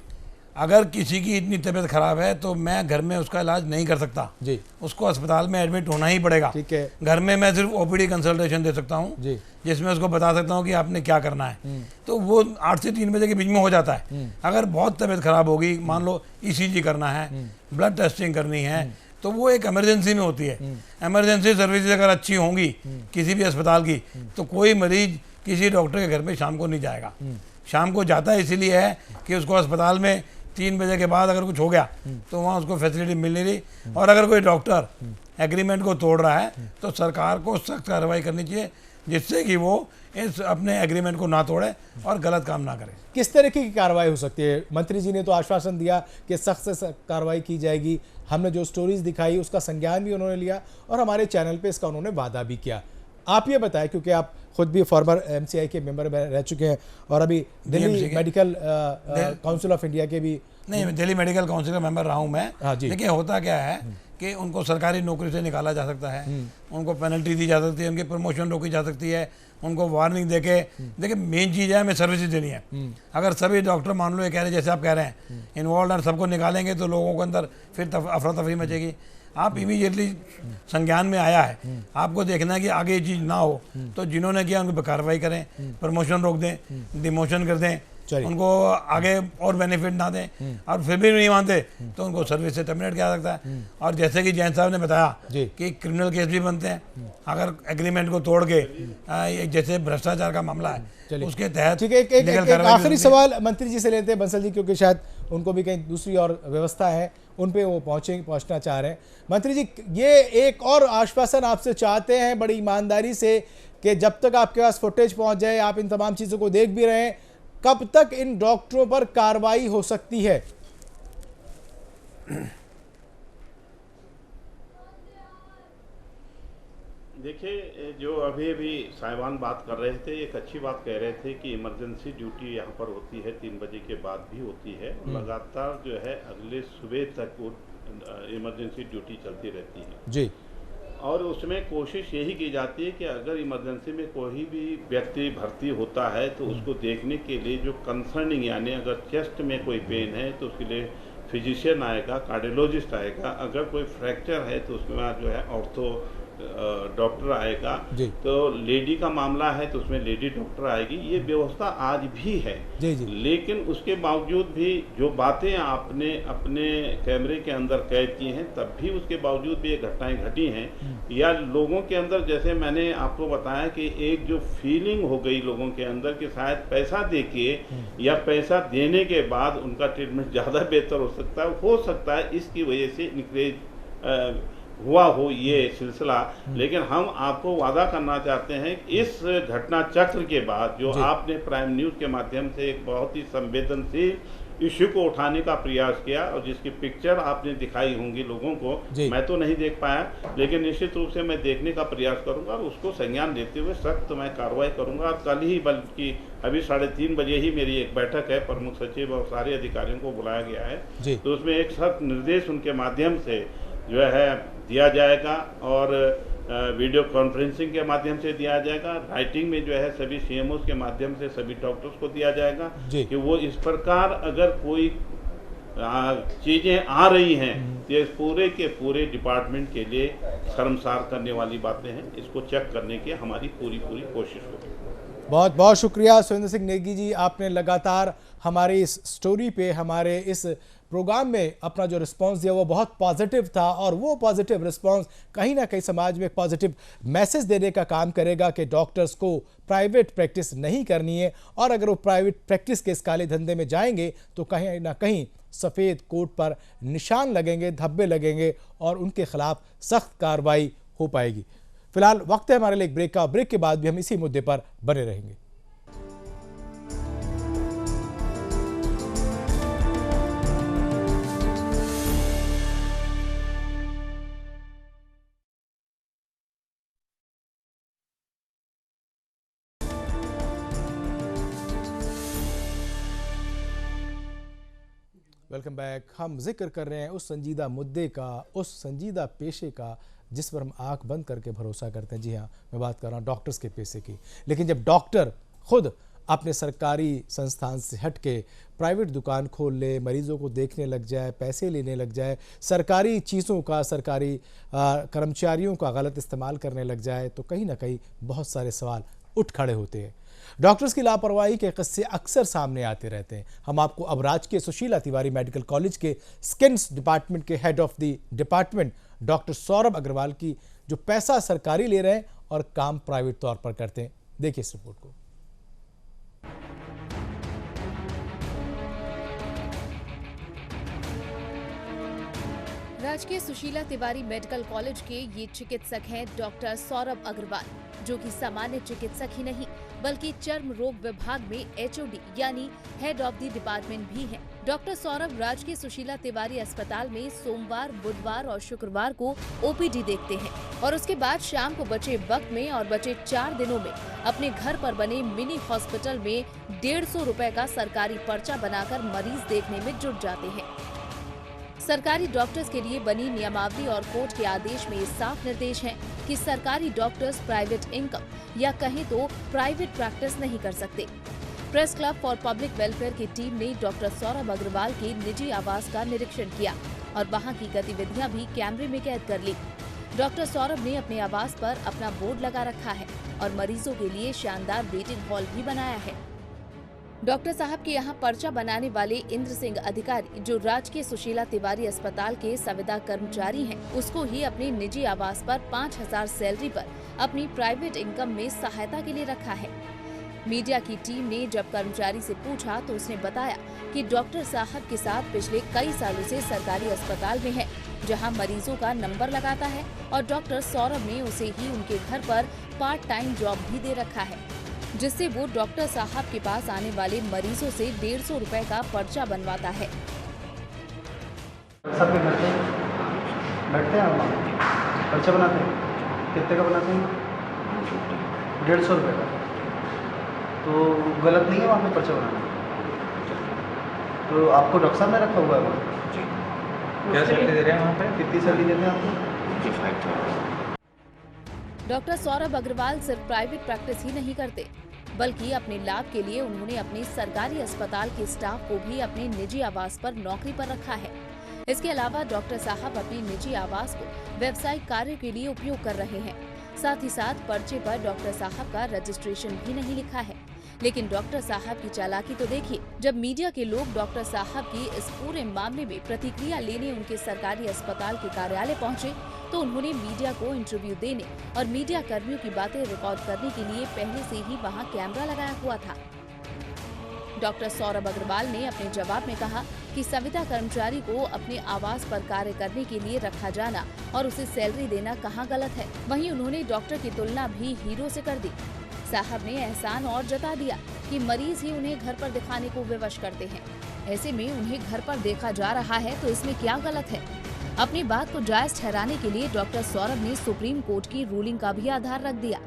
अगर किसी की इतनी तबीयत खराब है तो मैं घर में उसका इलाज नहीं कर सकता जी, उसको अस्पताल में एडमिट होना ही पड़ेगा। ठीक है, घर में मैं सिर्फ ओपीडी कंसल्टेशन दे सकता हूँ जी, जिसमें उसको बता सकता हूँ कि आपने क्या करना है। तो वो 8 से 3 बजे के बीच में हो जाता है। अगर बहुत तबीयत खराब होगी, मान लो ECG करना है, ब्लड टेस्टिंग करनी है, तो वो एक इमरजेंसी में होती है। इमरजेंसी सर्विसेज अगर अच्छी होंगी किसी भी अस्पताल की, तो कोई मरीज किसी डॉक्टर के घर में शाम को नहीं जाएगा। शाम को जाता है इसीलिए है कि उसको अस्पताल में 3 बजे के बाद अगर कुछ हो गया तो वहाँ उसको फैसिलिटी मिल नहीं रही। और अगर कोई डॉक्टर एग्रीमेंट को तोड़ रहा है तो सरकार को सख्त कार्रवाई करनी चाहिए, जिससे कि वो इस अपने एग्रीमेंट को ना तोड़े और गलत काम ना करे। किस तरीके की कार्रवाई हो सकती है? मंत्री जी ने तो आश्वासन दिया कि सख्त से सख्त कार्रवाई की जाएगी। हमने जो स्टोरीज दिखाई उसका संज्ञान भी उन्होंने लिया और हमारे चैनल पे इसका उन्होंने वादा भी किया। आप ये बताएं, क्योंकि आप खुद भी फॉर्मर MCI के मेंबर रह चुके हैं और अभी Delhi medical council of India के भी। नहीं, मैं दिल्ली मेडिकल काउंसिल का मेंबर रहा हूँ मैं। हाँ जी। देखिए होता क्या है कि उनको सरकारी नौकरी से निकाला जा सकता है, उनको पेनल्टी दी जा सकती है, उनकी प्रमोशन रोकी जा सकती है, उनको वार्निंग देके। देखिए मेन चीज़ है हमें सर्विसेज देनी है। अगर सभी डॉक्टर मान लो ये कह रहे हैं जैसे आप कह रहे हैं इन्वॉल्व और सबको निकालेंगे तो लोगों के अंदर फिर अफरा तफरी मचेगी। आप इमीडिएटली संज्ञान में आया है, आपको देखना है कि आगे ये चीज़ ना हो, तो जिन्होंने किया उन पर कार्रवाई करें, प्रमोशन रोक दें, डिमोशन कर दें, उनको आगे और बेनिफिट ना दें। और फिर भी नहीं मानते तो उनको सर्विस से टर्मिनेट किया जा सकता है। और जैसे कि जैन साहब ने बताया कि क्रिमिनल केस भी बनते हैं अगर एग्रीमेंट को तोड़ के, जैसे भ्रष्टाचार का मामला है उसके तहत। ठीक है, एक आखिरी सवाल मंत्री जी से लेते हैं बंसल जी, क्योंकि शायद उनको भी कहीं दूसरी और व्यवस्था है, उन पे वो पहुंचना चाह रहे हैं। मंत्री जी, ये एक और आश्वासन आपसे चाहते हैं बड़ी ईमानदारी से कि जब तक आपके पास फुटेज पहुंच जाए, आप इन तमाम चीज़ों को देख भी रहे हैं, कब तक इन डॉक्टरों पर कार्रवाई हो सकती है? देखिए, जो अभी साहिबान बात कर रहे थे, एक अच्छी बात कह रहे थे कि इमरजेंसी ड्यूटी यहाँ पर होती है 3 बजे के बाद भी होती है। लगातार जो है अगले सुबह तक वो इमरजेंसी ड्यूटी चलती रहती है जी। और उसमें कोशिश यही की जाती है कि अगर इमरजेंसी में कोई भी व्यक्ति भर्ती होता है तो उसको देखने के लिए जो कंसर्निंग, यानी अगर चेस्ट में कोई पेन है तो उसके लिए फिजिशियन आएगा, कार्डियोलॉजिस्ट आएगा। अगर कोई फ्रैक्चर है तो उसमें जो है ऑर्थो डॉक्टर आएगा। तो लेडी का मामला है तो उसमें लेडी डॉक्टर आएगी। ये व्यवस्था आज भी है जी। लेकिन उसके बावजूद भी जो बातें आपने अपने कैमरे के अंदर कैद की हैं, तब भी उसके बावजूद भी ये घटनाएं घटी हैं। या लोगों के अंदर, जैसे मैंने आपको बताया कि एक जो फीलिंग हो गई लोगों के अंदर कि शायद पैसा देके या पैसा देने के बाद उनका ट्रीटमेंट ज़्यादा बेहतर हो सकता है इसकी वजह से इंक्रेज हुआ हो ये सिलसिला। लेकिन हम आपको वादा करना चाहते हैं इस घटना चक्र के बाद जो आपने प्राइम न्यूज़ के माध्यम से एक बहुत ही संवेदनशील इश्यू को उठाने का प्रयास किया और जिसकी पिक्चर आपने दिखाई होंगी लोगों को, मैं तो नहीं देख पाया, लेकिन निश्चित रूप से मैं देखने का प्रयास करूंगा और उसको संज्ञान लेते हुए सख्त मैं कार्रवाई करूंगा। और कल ही, बल्कि अभी 3:30 बजे ही मेरी एक बैठक है, प्रमुख सचिव और सारे अधिकारियों को बुलाया गया है, तो उसमें एक सख्त निर्देश उनके माध्यम से जो है दिया जाएगा और वीडियो कॉन्फ्रेंसिंग के माध्यम से दिया जाएगा। राइटिंग में जो है सभी CMOs के माध्यम से सभी डॉक्टर्स को दिया जाएगा कि वो इस प्रकार अगर कोई चीज़ें आ रही हैं तो इस पूरे के पूरे डिपार्टमेंट के लिए शर्मसार करने वाली बातें हैं। इसको चेक करने की हमारी पूरी कोशिश होगी। बहुत बहुत शुक्रिया सुरेंद्र सिंह नेगी जी, आपने लगातार हमारी इस स्टोरी पे, हमारे इस प्रोग्राम में अपना जो रिस्पांस दिया वो बहुत पॉजिटिव था और वो पॉजिटिव रिस्पांस कहीं ना कहीं समाज में एक पॉजिटिव मैसेज देने का काम करेगा कि डॉक्टर्स को प्राइवेट प्रैक्टिस नहीं करनी है और अगर वो प्राइवेट प्रैक्टिस के इस काले धंधे में जाएंगे तो कहीं ना कहीं सफ़ेद कोट पर निशान लगेंगे, धब्बे लगेंगे और उनके खिलाफ सख्त कार्रवाई हो पाएगी। फिलहाल वक्त है हमारे लिए एक ब्रेक का। ब्रेक के बाद भी हम इसी मुद्दे पर बने रहेंगे। Welcome back. हम जिक्र कर रहे हैं उस संजीदा मुद्दे का, उस संजीदा पेशे का जिस पर हम आंख बंद करके भरोसा करते हैं। जी हाँ, मैं बात कर रहा हूँ डॉक्टर्स के पेशे की। लेकिन जब डॉक्टर खुद अपने सरकारी संस्थान से हट के प्राइवेट दुकान खोल ले, मरीजों को देखने लग जाए, पैसे लेने लग जाए, सरकारी चीज़ों का, सरकारी कर्मचारियों का गलत इस्तेमाल करने लग जाए, तो कहीं ना कहीं बहुत सारे सवाल उठ खड़े होते हैं। डॉक्टर्स की लापरवाही के किस्से अक्सर सामने आते रहते हैं। हम आपको अब राजकीय सुशीला तिवारी मेडिकल कॉलेज के स्किन्स डिपार्टमेंट के head of the department doctor Saurabh Agarwal की, जो पैसा सरकारी ले रहे हैं और काम प्राइवेट तौर पर करते हैं, देखिए इस रिपोर्ट को। राजकीय सुशीला तिवारी मेडिकल कॉलेज के ये चिकित्सक हैं डॉक्टर सौरभ अग्रवाल, जो कि सामान्य चिकित्सक ही नहीं बल्कि चर्म रोग विभाग में HOD यानी हेड ऑफ द डिपार्टमेंट भी हैं। डॉक्टर सौरभ राजकीय सुशीला तिवारी अस्पताल में सोमवार, बुधवार और शुक्रवार को OPD देखते हैं और उसके बाद शाम को बचे वक्त में और बचे 4 दिनों में अपने घर पर बने मिनी हॉस्पिटल में 150 रुपए का सरकारी पर्चा बनाकर मरीज देखने में जुट जाते हैं। सरकारी डॉक्टर्स के लिए बनी नियमावली और कोर्ट के आदेश में साफ निर्देश हैं कि सरकारी डॉक्टर्स प्राइवेट इनकम या कहें तो प्राइवेट प्रैक्टिस नहीं कर सकते। Press club for public welfare की टीम ने डॉक्टर सौरभ अग्रवाल के निजी आवास का निरीक्षण किया और वहां की गतिविधियां भी कैमरे में कैद कर ली। डॉक्टर सौरभ ने अपने आवास पर अपना बोर्ड लगा रखा है और मरीजों के लिए शानदार वेटिंग हॉल भी बनाया है। डॉक्टर साहब के यहाँ पर्चा बनाने वाले इंद्र सिंह अधिकारी, जो राजकीय सुशीला तिवारी अस्पताल के संविदा कर्मचारी हैं, उसको ही अपने निजी आवास पर 5000 सैलरी पर अपनी प्राइवेट इनकम में सहायता के लिए रखा है। मीडिया की टीम ने जब कर्मचारी से पूछा तो उसने बताया कि डॉक्टर साहब के साथ पिछले कई सालों से सरकारी अस्पताल में है, जहां मरीजों का नंबर लगाता है और डॉक्टर सौरभ ने उसे ही उनके घर पर पार्ट टाइम जॉब भी दे रखा है, जिससे वो डॉक्टर साहब के पास आने वाले मरीजों से 150 रुपए का पर्चा बनवाता है। सब बैठते हैं हम पर्चा बनाते हैं। कितने का बनाते हैं? 150 रुपए का। तो गलत नहीं है वहाँ पे पर्चा बनाना? तो आपको डॉक्टर साहब ने रखा हुआ है वहाँ? क्या सैलरी दे रहे हैं वहाँ पे? कितनी सैलरी देते हैं आपको? डॉक्टर सौरभ अग्रवाल सिर्फ प्राइवेट प्रैक्टिस ही नहीं करते, बल्कि अपने लाभ के लिए उन्होंने अपने सरकारी अस्पताल के स्टाफ को भी अपने निजी आवास पर नौकरी पर रखा है। इसके अलावा डॉक्टर साहब अपने निजी आवास को व्यावसायिक कार्य के लिए उपयोग कर रहे हैं। साथ ही साथ पर्चे पर डॉक्टर साहब का रजिस्ट्रेशन भी नहीं लिखा है। लेकिन डॉक्टर साहब की चालाकी तो देखिए, जब मीडिया के लोग डॉक्टर साहब की इस पूरे मामले में प्रतिक्रिया लेने उनके सरकारी अस्पताल के कार्यालय पहुंचे, तो उन्होंने मीडिया को इंटरव्यू देने और मीडिया कर्मियों की बातें रिकॉर्ड करने के लिए पहले से ही वहां कैमरा लगाया हुआ था। डॉक्टर सौरभ अग्रवाल ने अपने जवाब में कहा कि संविदा कर्मचारी को अपने आवास पर कार्य करने के लिए रखा जाना और उसे सैलरी देना कहाँ गलत है। वहीं उन्होंने डॉक्टर की तुलना भी हीरो से कर दी। साहब ने एहसान और जता दिया कि मरीज ही उन्हें घर पर दिखाने को विवश करते हैं। ऐसे में उन्हें घर पर देखा जा रहा है तो इसमें क्या गलत है। अपनी बात को जायज ठहराने के लिए डॉक्टर सौरभ ने सुप्रीम कोर्ट की रूलिंग का भी आधार रख दिया।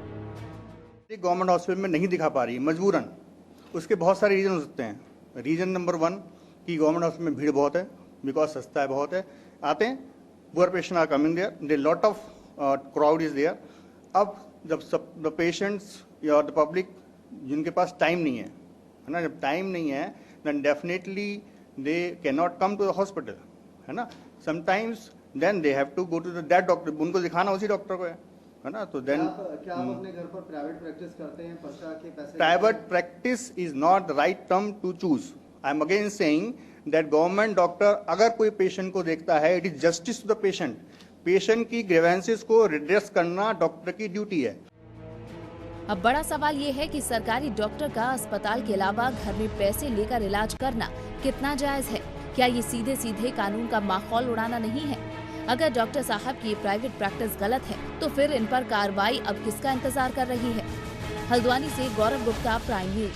गवर्नमेंट हॉस्पिटल में नहीं दिखा पा रही मजबूरन, उसके बहुत सारे रीजन हो सकते हैं। रीजन नंबर 1 कि गवर्नमेंट हॉस्पिटल में भीड़ बहुत है, बिकॉज सस्ता है, बहुत है, आते हैं, poor patient are coming there, they lot of crowd is there. अब जब सब द पेशेंट्स या द पब्लिक जिनके पास टाइम नहीं है ना, जब टाइम नहीं है then definitely they can not come to the hospital, है ना। Sometimes then they have to go to that doctor, उनको दिखाना उसी डॉक्टर को है ना। तो देन क्या आप अपने घर पर प्राइवेट प्रैक्टिस करते हैं? पर्चा के पैसे? Private practice is not the right term to choose. I am again saying that government doctor अगर कोई पेशेंट को देखता है, it is justice to the patient. Patient की ग्रीवेंसेस को रिड्रेस करना डॉक्टर की ड्यूटी है। अब बड़ा सवाल ये है कि सरकारी डॉक्टर का अस्पताल के अलावा घर में पैसे लेकर इलाज करना कितना जायज है। क्या ये सीधे सीधे कानून का माहौल उड़ाना नहीं है? अगर डॉक्टर साहब की प्राइवेट प्रैक्टिस गलत है तो फिर इन पर कार्रवाई अब किसका इंतजार कर रही है? हल्द्वानी से गौरव गुप्ता, प्राइम न्यूज।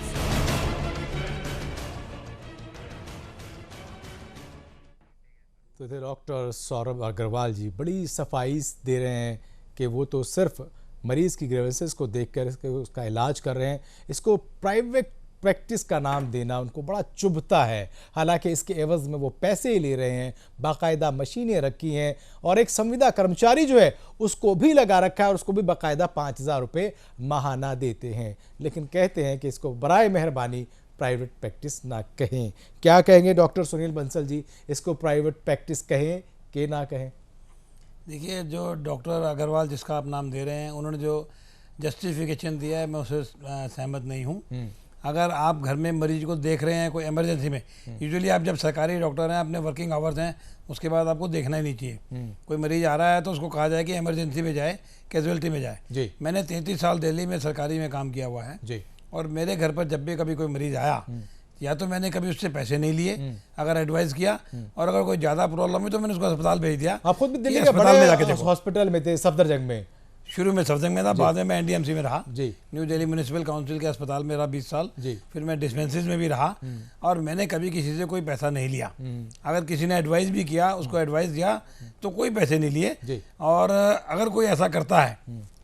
तो थे डॉक्टर सौरभ अग्रवाल जी, बड़ी सफाई दे रहे हैं कि वो तो सिर्फ मरीज की ग्रीवेंसेस को देखकर उसका इलाज कर रहे हैं। इसको प्राइवेट प्रैक्टिस का नाम देना उनको बड़ा चुभता है। हालांकि इसके एवज में वो पैसे ही ले रहे हैं, बाकायदा मशीनें रखी हैं और एक संविदा कर्मचारी जो है उसको भी लगा रखा है और उसको भी बाकायदा 5,000 रुपये माहाना देते हैं। लेकिन कहते हैं कि इसको बराए मेहरबानी प्राइवेट प्रैक्टिस ना कहें। क्या कहेंगे डॉक्टर सुनील बंसल जी, इसको प्राइवेट प्रैक्टिस कहें कि ना कहें? देखिए, जो डॉक्टर अग्रवाल जिसका आप नाम दे रहे हैं, उन्होंने जो जस्टिफिकेशन दिया है मैं उससे सहमत नहीं हूँ। अगर आप घर में मरीज को देख रहे हैं कोई इमरजेंसी में, यूजुअली आप जब सरकारी डॉक्टर हैं, अपने वर्किंग आवर्स हैं, उसके बाद आपको देखना ही नहीं चाहिए। कोई मरीज आ रहा है तो उसको कहा जाए कि इमरजेंसी में जाए, कैजुअल्टी में जाए। मैंने 33 साल दिल्ली में सरकारी में काम किया हुआ है और मेरे घर पर जब भी कभी कोई मरीज आया, या तो मैंने कभी उससे पैसे नहीं लिए, अगर एडवाइस किया, और अगर कोई ज़्यादा प्रॉब्लम हुई तो मैंने उसको अस्पताल भेज दिया। आप खुद भी दिल्ली के बड़े हॉस्पिटल में थे, सफदरजंग में? शुरू में सफदरजंग में था, बाद में मैं एनडीएमसी में रहा जी, न्यू दिल्ली म्यूनिसिपल काउंसिल के अस्पताल में रहा 20 साल जी। फिर मैं डिस्पेंसरीज में भी रहा और मैंने कभी किसी से कोई पैसा नहीं लिया। अगर किसी ने एडवाइस भी किया, उसको एडवाइस दिया तो कोई पैसे नहीं लिए। और अगर कोई ऐसा करता है,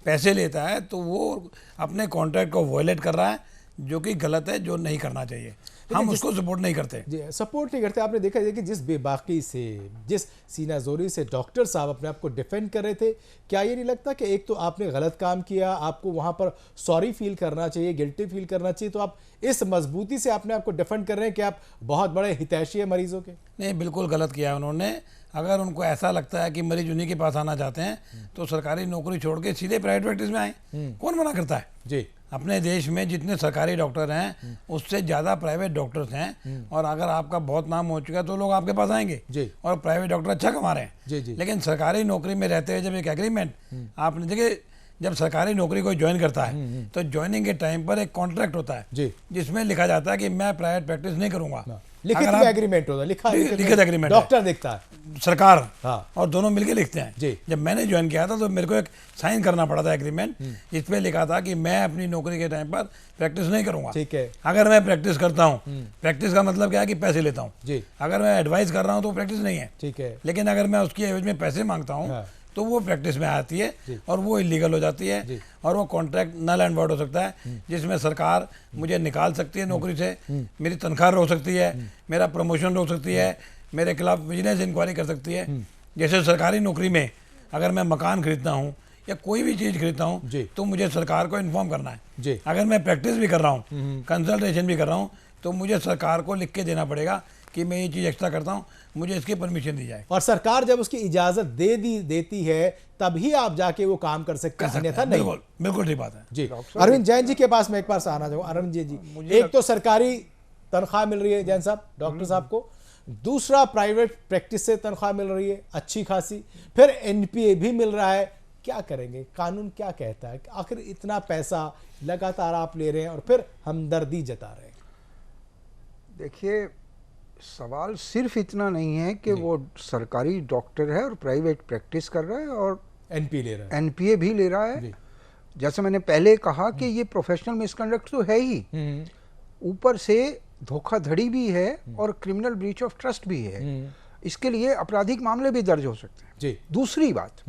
पैसे लेता है, तो वो अपने कॉन्ट्रैक्ट को वॉयलेट कर रहा है, जो कि गलत है, जो नहीं करना चाहिए। हम उसको सपोर्ट नहीं करते जी, सपोर्ट नहीं करते। आपने देखा कि जिस बेबाकी से, जिस सीना जोरी से डॉक्टर साहब अपने आप को डिफेंड कर रहे थे, क्या ये नहीं लगता कि एक तो आपने गलत काम किया, आपको वहां पर सॉरी फील करना चाहिए, गिल्टी फील करना चाहिए, तो आप इस मजबूती से अपने आप को डिफेंड कर रहे हैं कि आप बहुत बड़े हितैषी है मरीजों के? नहीं, बिल्कुल गलत किया उन्होंने। अगर उनको ऐसा लगता है कि मरीज उन्हीं के पास आना चाहते हैं तो सरकारी नौकरी छोड़ के सीधे प्राइवेट प्रैक्टिस में आए। कौन मना करता है जी? अपने देश में जितने सरकारी डॉक्टर हैं उससे ज़्यादा प्राइवेट डॉक्टर्स हैं, और अगर आपका बहुत नाम हो चुका है तो लोग आपके पास आएंगे जी। और प्राइवेट डॉक्टर अच्छा कमा रहे हैं जी जी। लेकिन सरकारी नौकरी में रहते हुए जब एक एग्रीमेंट आपने देखिए, जब सरकारी नौकरी कोई ज्वाइन करता है तो ज्वाइनिंग के टाइम पर एक कॉन्ट्रैक्ट होता है जी, जिसमें लिखा जाता है कि मैं प्राइवेट प्रैक्टिस नहीं करूंगा। लिखित एग्रीमेंट होता है, लिखित एग्रीमेंट डॉक्टर देखता है, सरकार और दोनों मिलकर लिखते हैं जी। जब मैंने ज्वाइन किया था तो मेरे को एक साइन करना पड़ा था एग्रीमेंट, जिसमें लिखा था कि मैं अपनी नौकरी के टाइम पर प्रैक्टिस नहीं करूंगा। ठीक है। अगर मैं प्रैक्टिस करता हूँ, प्रैक्टिस का मतलब क्या है कि पैसे लेता हूँ जी। अगर मैं एडवाइस कर रहा हूँ तो प्रैक्टिस नहीं है, ठीक है। लेकिन अगर मैं उसकी एवज में पैसे मांगता हूँ तो वो प्रैक्टिस में आती है और वो इलीगल हो जाती है, और वो कॉन्ट्रैक्ट नल एंड वॉइड हो सकता है, जिसमें सरकार मुझे निकाल सकती है नौकरी से, मेरी तनख्वाह रोक सकती है, मेरा प्रमोशन रोक सकती है, मेरे खिलाफ बिजनेस इंक्वायरी कर सकती है। जैसे सरकारी नौकरी में अगर मैं मकान खरीदता हूँ या कोई भी चीज़ खरीदता हूँ तो मुझे सरकार को इन्फॉर्म करना है। अगर मैं प्रैक्टिस भी कर रहा हूँ, कंसल्टेशन भी कर रहा हूँ, तो मुझे सरकार को लिख के देना पड़ेगा कि मैं ये चीज़ एक्स्ट्रा करता हूँ, मुझे इसकी परमिशन दी जाए। और सरकार जब उसकी इजाजत देती है तभी आप जाके वो काम कर सकते हैं, अन्यथा नहीं। बिल्कुल बिल्कुल ठीक बात है जी। अरविंद जैन जी के पास मैं एक बार से आना चाहूँगा। अरविंद जी, एक तो सरकारी तनख्वाह मिल रही है जैन साहब, डॉक्टर साहब को, दूसरा प्राइवेट प्रैक्टिस से तनख्वाह मिल रही है अच्छी खासी, फिर एनपीए भी मिल रहा है। क्या करेंगे? कानून क्या कहता है? आखिर इतना पैसा लगातार आप ले रहे हैं और फिर हमदर्दी जता रहे हैं। देखिए, सवाल सिर्फ इतना नहीं है कि वो सरकारी डॉक्टर है और प्राइवेट प्रैक्टिस कर रहा है और एनपीए ले रहा है, एनपीए भी ले रहा है। जैसे मैंने पहले कहा कि ये प्रोफेशनल मिसकंडक्ट तो है ही, ऊपर से धोखाधड़ी भी है और क्रिमिनल ब्रीच ऑफ ट्रस्ट भी है। इसके लिए आपराधिक मामले भी दर्ज हो सकते हैं जी। दूसरी बात,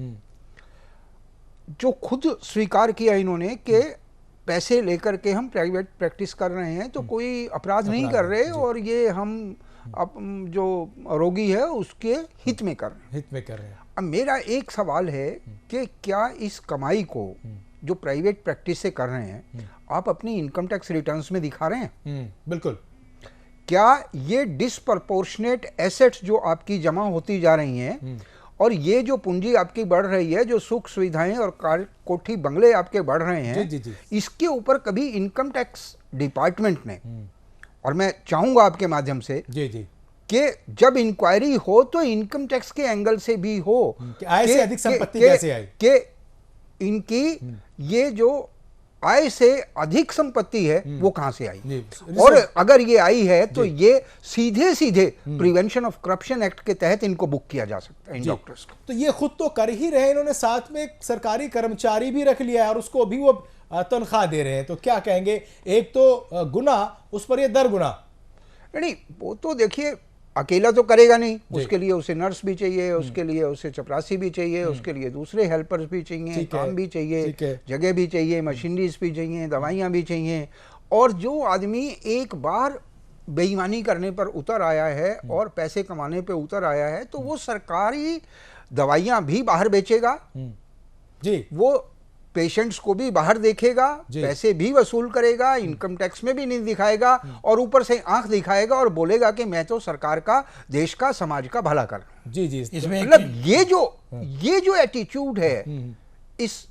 जो खुद स्वीकार किया इन्होंने कि पैसे लेकर के हम प्राइवेट प्रैक्टिस कर रहे हैं, तो कोई अपराध नहीं कर रहे और ये हम जो रोगी है उसके हित में कर रहे हैं। अब मेरा एक सवाल है कि क्या इस कमाई को जो प्राइवेट प्रैक्टिस से कर रहे हैं आप अपनी इनकम टैक्स रिटर्न्स में दिखा रहे हैं? बिल्कुल। क्या ये डिसप्रपोर्शनेट एसेट्स जो आपकी जमा होती जा रही हैं और ये जो पूंजी आपकी बढ़ रही है, जो सुख सुविधाएं और कार कोठी बंगले आपके बढ़ रहे हैं, जी। इसके ऊपर कभी इनकम टैक्स डिपार्टमेंट ने, और मैं चाहूंगा आपके माध्यम से जी कि जब इंक्वायरी हो तो इनकम टैक्स के एंगल से भी हो, आय से अधिक संपत्ति कैसे आई, कि इनकी ये जो आय से अधिक संपत्ति है वो कहां से आई, और अगर ये आई है तो ये सीधे प्रिवेंशन ऑफ करप्शन एक्ट के तहत इनको बुक किया जा सकता है इन डॉक्टर्स को। तो ये खुद तो कर ही रहे, इन्होंने साथ में एक सरकारी कर्मचारी भी रख लिया है और उसको भी वो तनख्वाह दे रहे हैं। तो क्या कहेंगे, एक तो गुना उस पर ये दर गुना। नहीं, वो तो देखिए अकेला तो करेगा नहीं, उसके लिए उसे नर्स भी चाहिए, उसके लिए उसे चपरासी भी चाहिए, उसके लिए दूसरे हेल्पर्स भी चाहिए, काम भी चाहिए, जगह भी चाहिए, मशीनरीज भी चाहिए, दवाइयाँ भी चाहिए, और जो आदमी एक बार बेईमानी करने पर उतर आया है और पैसे कमाने पे उतर आया है, तो वो सरकारी दवाइयां भी बाहर बेचेगा जी, वो पेशेंट्स को भी बाहर देखेगा, पैसे भी वसूल करेगा, इनकम टैक्स में भी नहीं दिखाएगा और ऊपर से आंख दिखाएगा और बोलेगा कि मैं तो सरकार का, देश का, समाज का भला कर। जी जी, इसमें मतलब ये जो एटीट्यूड है इस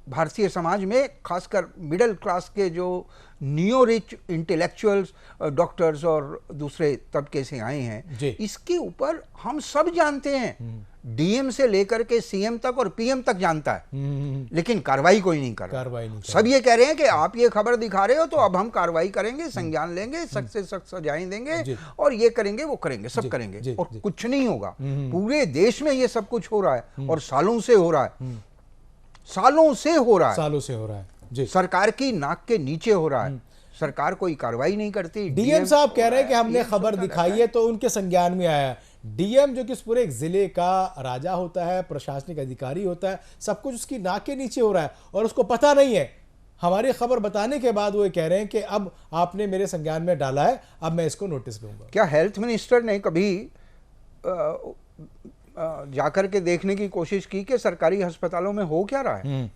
भारतीय समाज में, खासकर मिडिल क्लास के जो नियो रिच इंटेलेक्चुअल्स, डॉक्टर्स और दूसरे तबके से आए हैं, इसके ऊपर हम सब जानते हैं, डीएम से लेकर के सीएम तक और पीएम तक जानता है, लेकिन कार्रवाई कोई नहीं कर रहा। सब ये कह रहे हैं कि आप ये खबर दिखा रहे हो तो अब हम कार्रवाई करेंगे, संज्ञान लेंगे, सख्त से सख्त सजाएं देंगे और ये करेंगे वो करेंगे, सब करेंगे और कुछ नहीं होगा। पूरे देश में ये सब कुछ हो रहा है और सालों से हो रहा है, सालों से हो रहा है जी। सरकार की नाक के नीचे हो रहा है, सरकार कोई कार्रवाई नहीं करती। डीएम साहब कह रहे हैं कि हमने खबर दिखाई है तो उनके संज्ञान में आया। डीएम जो कि इस पूरे एक जिले का राजा होता है, प्रशासनिक अधिकारी होता है, सब कुछ उसकी नाक के नीचे हो रहा है और उसको पता नहीं है। हमारी खबर बताने के बाद वो ये कह रहे हैं कि अब आपने मेरे संज्ञान में डाला है, अब मैं इसको नोटिस दूंगा। क्या हेल्थ मिनिस्टर ने कभी जाकर के देखने की कोशिश की कि सरकारी अस्पतालों में हो क्या रहा है?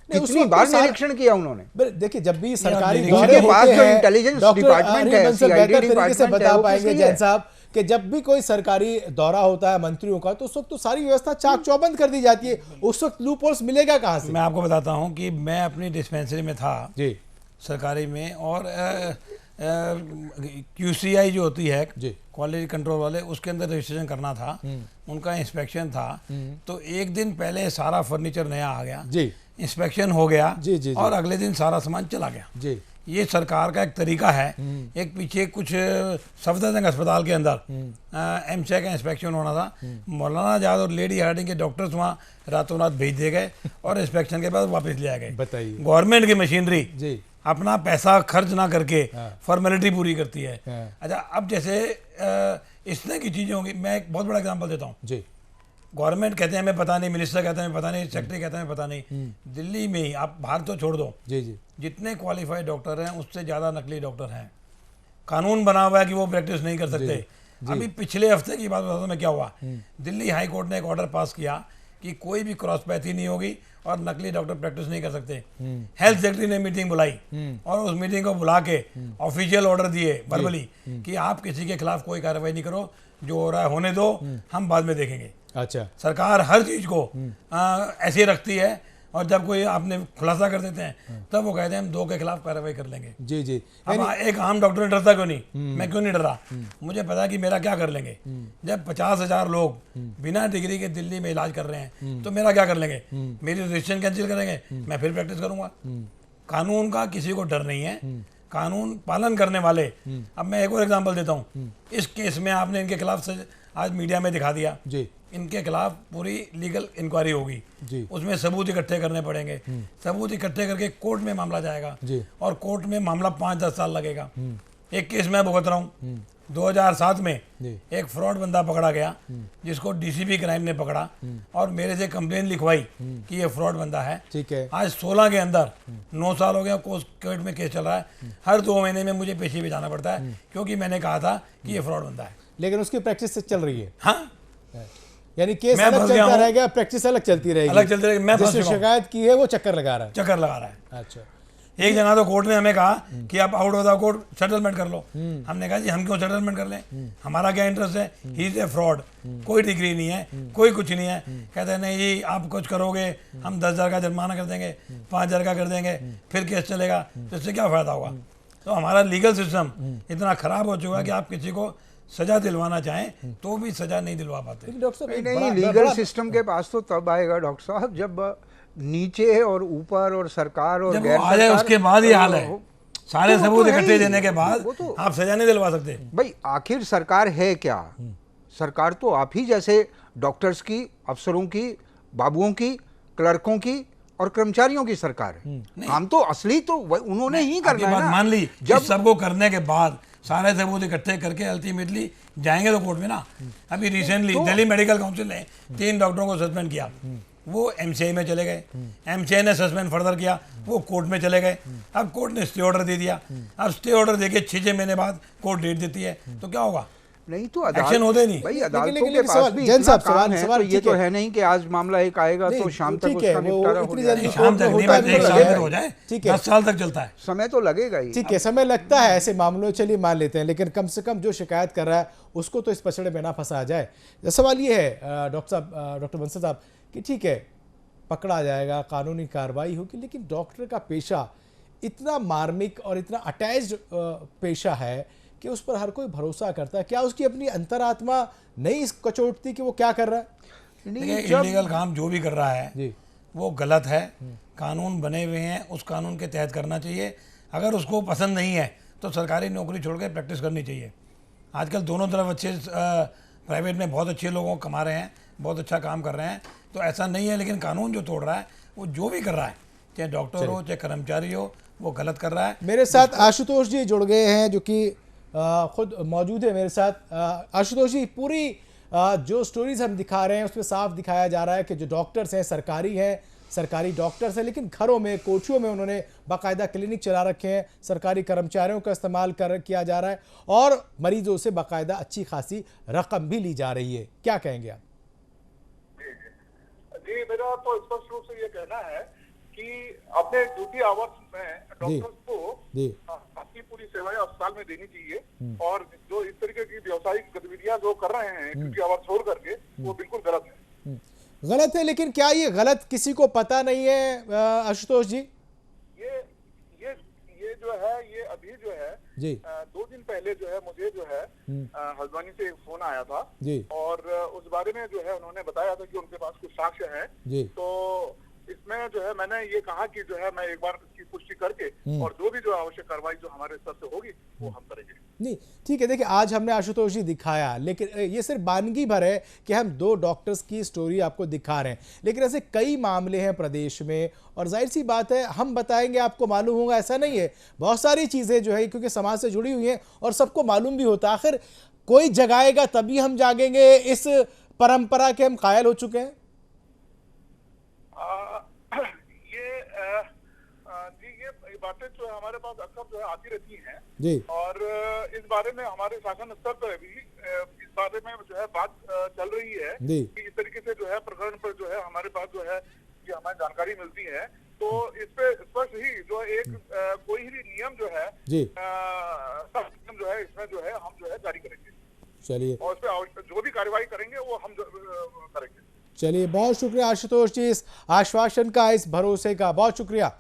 कितनी बार निरीक्षण किया उन्होंने? देखिए, जब भी सरकारी दौरे होते हैं, इंटेलिजेंस डिपार्टमेंट है, सीआईडी डिपार्टमेंट है, बता पाएंगे जैन साहब कि जब भी कोई सरकारी दौरा होता है मंत्रियों का तो उस वक्त तो सारी व्यवस्था चाक चौबंद कर दी जाती है, उस वक्त लूप होल्स मिलेगा कहां से? मैं आपको बताता हूं कि मैं अपनी डिस्पेंसरी में था जी, सरकारी में, और QCI जो होती है क्वालिटी कंट्रोल वाले, उसके अंदर रजिस्ट्रेशन करना था, उनका इंस्पेक्शन था। तो एक दिन पहले सारा फर्नीचर नया आ गया जी, इंस्पेक्शन हो गया जी, और अगले दिन सारा सामान चला गया जी। ये सरकार का एक तरीका है। एक पीछे कुछ सफदरजंग अस्पताल के अंदर एमसीआई का इंस्पेक्शन होना था, मौलाना आजाद और लेडी हार्डिंग के डॉक्टर्स वहाँ रातों रात भेज दिए गए और इंस्पेक्शन के बाद वापस ले गए। बताइए, गवर्नमेंट की मशीनरी जी अपना पैसा खर्च ना करके फॉर्मेलिटी पूरी करती है। अच्छा, अब जैसे इस तरह की चीज़ें होंगी, मैं एक बहुत बड़ा एग्जाम्पल देता हूँ जी। गवर्नमेंट कहते हैं हमें पता नहीं, मिनिस्टर कहते हैं हमें पता नहीं, सेक्रेटरी कहते हैं हमें पता नहीं। दिल्ली में ही, आप बाहर तो छोड़ दो जी, जितने क्वालिफाइड डॉक्टर हैं उससे ज़्यादा नकली डॉक्टर हैं। कानून बना हुआ है कि वो प्रैक्टिस नहीं कर सकते। अभी पिछले हफ्ते की बात बताता हूँ मैं, क्या हुआ। दिल्ली हाई कोर्ट ने एक ऑर्डर पास किया कि कोई भी क्रॉस पैथी नहीं होगी और नकली डॉक्टर प्रैक्टिस नहीं कर सकते। हेल्थ सेक्रेटरी ने मीटिंग बुलाई और उस मीटिंग को बुला के ऑफिशियल ऑर्डर दिए वर्बली कि आप किसी के खिलाफ कोई कार्रवाई नहीं करो, जो हो रहा है होने दो, हम बाद में देखेंगे। अच्छा, सरकार हर चीज को ऐसे रखती है और जब कोई आपने खुलासा कर देते हैं तब वो कहते हैं हम 2 के खिलाफ कार्रवाई कर लेंगे। जी जी। अब एक आम डॉक्टर डरता क्यों नहीं? मैं क्यों नहीं डरा? मुझे पता है कि मेरा क्या कर लेंगे। जब 50,000 लोग बिना डिग्री के दिल्ली में इलाज कर रहे हैं तो मेरा क्या कर लेंगे? मेरी रजिस्ट्रेशन कैंसिल करेंगे, मैं फिर प्रैक्टिस करूंगा। कानून का किसी को डर नहीं है, कानून पालन करने वाले। अब मैं एक और एग्जाम्पल देता हूँ। इस केस में आपने इनके खिलाफ आज मीडिया में दिखा दिया जी, इनके खिलाफ पूरी लीगल इंक्वायरी होगी जी, उसमें सबूत इकट्ठे करने पड़ेंगे। सबूत इकट्ठे करके कोर्ट में मामला जाएगा जी, और कोर्ट में मामला 5-10 साल लगेगा। एक केस मैं भुगत रहा हूँ, 2007 में एक फ्रॉड बंदा पकड़ा गया जिसको डीसीपी क्राइम ने पकड़ा और मेरे से कंप्लेन लिखवाई कि ये फ्रॉड बंदा है। ठीक है, आज 16 के अंदर 9 साल हो गया, कोर्ट में केस चल रहा है। हर 2 महीने में मुझे पेशी पे जाना पड़ता है क्योंकि मैंने कहा था कि ये फ्रॉड बंदा है, लेकिन उसकी प्रैक्टिस चल रही है। हाँ, यानी केस अलग चलता रहेगा, प्रैक्टिस अलग चलती रहेगी। अलग चलती रहेगी। मैं जिसने शिकायत की है वो चक्कर लगा रहा है। अच्छा, एक जगह तो कोर्ट ने हमें कहा कि आप out of the court settlement कर लो। हमने कहा जी हम क्यों सेटलमेंट कर लें, हमारा क्या इंटरेस्ट है, ही इज ए फ्रॉड, कोई डिग्री नहीं है, कोई कुछ नहीं है। कहते हैं नहीं जी आप कुछ करोगे हम 10,000 का जुर्माना कर देंगे, 5,000 का कर देंगे, फिर केस चलेगा, तो इससे क्या फायदा होगा। तो हमारा लीगल सिस्टम इतना खराब हो चुका है कि आप किसी को सजा दिलवाना चाहें तो भी सजा नहीं दिलवा पाते। डॉक्टर साहब, नहीं, लीगल सिस्टम के पास तो तब आएगा डॉक्टर साहब जब नीचे और ऊपर और सरकार और गैर सरकार, उसके बाद ही हाल है। सारे सबूत इकट्ठे देने के बाद आप सजा नहीं दिलवा सकते। भाई आखिर सरकार है क्या? सरकार तो आप ही जैसे डॉक्टर्स की, अफसरों की, बाबुओं की, क्लर्कों की और कर्मचारियों की सरकार है। काम तो असली तो उन्होंने ही करना है ना। मान ली जब सबको करने के बाद सारे सबूत इकट्ठे करके अल्टीमेटली जाएंगे तो कोर्ट में ना। अभी रिसेंटली दिल्ली मेडिकल काउंसिल ने 3 डॉक्टरों को सस्पेंड किया वो एमसीआई में चले गए, एमसीआई ने सस्पेंड फर्दर किया, वो कोर्ट में चले गए, अब कोर्ट ने स्टे ऑर्डर दे दिया, अब स्टे ऑर्डर देके 6 महीने बाद कोर्ट डेट देती है, तो क्या होगा? नहीं तो एक्शन होते नहीं भाई, अदालतों के पास भी इतना काम है, तो ये तो है नहीं कि आज मामला एक आएगा तो शाम तक उसका निपटारा हो जाए। शाम तक नहीं, बस 1 साल में हो जाए, 10 साल तक चलता है, समय तो लगेगा ही। ठीक है, समय लगता है ऐसे मामलों, चलिए मान लेते हैं, लेकिन कम से कम जो शिकायत कर रहा है उसको तो इस पछड़े में ना फंसाया जाए। सवाल ये है डॉक्टर बंसल साहब कि ठीक है पकड़ा जाएगा, कानूनी कार्रवाई होगी, लेकिन डॉक्टर का पेशा इतना मार्मिक और इतना अटैच्ड पेशा है कि उस पर हर कोई भरोसा करता है। क्या उसकी अपनी अंतरात्मा नहीं कचोटती कि वो क्या कर रहा है? इलीगल काम जो भी कर रहा है जी, वो गलत है। कानून बने हुए हैं, उस कानून के तहत करना चाहिए। अगर उसको पसंद नहीं है तो सरकारी नौकरी छोड़ के प्रैक्टिस करनी चाहिए। आजकल दोनों तरफ अच्छे, प्राइवेट में बहुत अच्छे लोगों कमा रहे हैं, बहुत अच्छा काम कर रहे हैं, तो ऐसा नहीं है। लेकिन कानून जो तोड़ रहा है, वो जो भी कर रहा है, चाहे डॉक्टर हो चाहे कर्मचारी हो, वो गलत कर रहा है। मेरे साथ आशुतोष जी जुड़ गए हैं जो कि खुद मौजूद है मेरे साथ। आशुतोष जी, पूरी जो स्टोरीज हम दिखा रहे हैं उसमें साफ दिखाया जा रहा है कि जो डॉक्टर्स हैं सरकारी डॉक्टर्स हैं, लेकिन घरों में, कोठियों में उन्होंने बाकायदा क्लिनिक चला रखे हैं, सरकारी कर्मचारियों का इस्तेमाल किया जा रहा है और मरीजों से बाकायदा अच्छी खासी रकम भी ली जा रही है। क्या कहेंगे आप? जी, मेरा तो स्पष्ट रूप से ये कहना है कि अपने ड्यूटी आवर्स में डॉक्टर्स को अपनी पूरी सेवाएं अस्पताल में देनी चाहिए, और जो इस तरीके की व्यावसायिक गतिविधियां जो कर रहे हैं ड्यूटी आवर्स छोड़ करके, वो बिल्कुल गलत है। गलत है, लेकिन क्या ये गलत किसी को पता नहीं है आशुतोष जी? ये जो है, ये अभी जो है जी 2 दिन पहले जो है मुझे जो है हल्द्वानी से एक फोन आया था जी, और उस बारे में जो है उन्होंने बताया था कि उनके पास कुछ साक्ष्य हैं जी। तो इसमें जो है मैंने ये कहा कि जो है मैं एक बार इसकी पुष्टि करके और जो भी जो आवश्यक कार्रवाई जो हमारे स्तर से होगी वो हम करेंगे। नहीं ठीक है, देखिए आज हमने आशुतोष जी दिखाया, लेकिन ये सिर्फ वानगी भर है कि हम 2 डॉक्टर्स की स्टोरी आपको दिखा रहे हैं, लेकिन ऐसे कई मामले हैं प्रदेश में, और जाहिर सी बात है हम बताएंगे आपको मालूम होगा ऐसा नहीं है। बहुत सारी चीज़ें जो है क्योंकि समाज से जुड़ी हुई हैं और सबको मालूम भी होता है। आखिर कोई जगाएगा तभी हम जागेंगे, इस परंपरा के हम कायल हो चुके हैं। ये बातें जो है हमारे पास अक्सर जो है आती रहती हैं जी, और इस बारे में हमारे शासन स्तर पर भी इस बारे में जो है बात चल रही है कि इस तरीके से जो है प्रकरण पर जो है हमारे पास जो है कि हमें जानकारी मिलती है, तो इस पे स्पष्ट ही जो एक कोई भी नियम जो है नियम जो है इसमें जो है हम जो है जारी करेंगे। चलिए, और इस पे जो भी कार्रवाई करेंगे वो हम करेंगे। चलिए, बहुत शुक्रिया आशुतोष जी, इस आश्वासन का, इस भरोसे का बहुत शुक्रिया।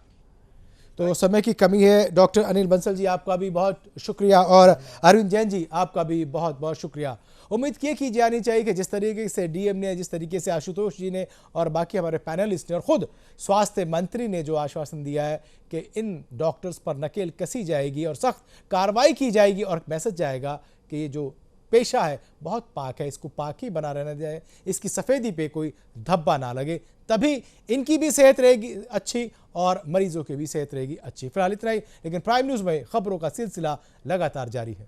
तो समय की कमी है, डॉक्टर अनिल बंसल जी आपका भी बहुत शुक्रिया, और अरविंद जैन जी आपका भी बहुत बहुत शुक्रिया। उम्मीद की जानी चाहिए कि जिस तरीके से डीएम ने, जिस तरीके से आशुतोष जी ने और बाकी हमारे पैनलिस्ट ने और ख़ुद स्वास्थ्य मंत्री ने जो आश्वासन दिया है कि इन डॉक्टर्स पर नकेल कसी जाएगी और सख्त कार्रवाई की जाएगी और मैसेज जाएगा कि ये जो पेशा है बहुत पाक है, इसको पाक ही बना रहना जाए, इसकी सफ़ेदी पे कोई धब्बा ना लगे, तभी इनकी भी सेहत रहेगी अच्छी और मरीजों की भी सेहत रहेगी अच्छी। फिलहाल इतना ही, लेकिन प्राइम न्यूज़ में खबरों का सिलसिला लगातार जारी है।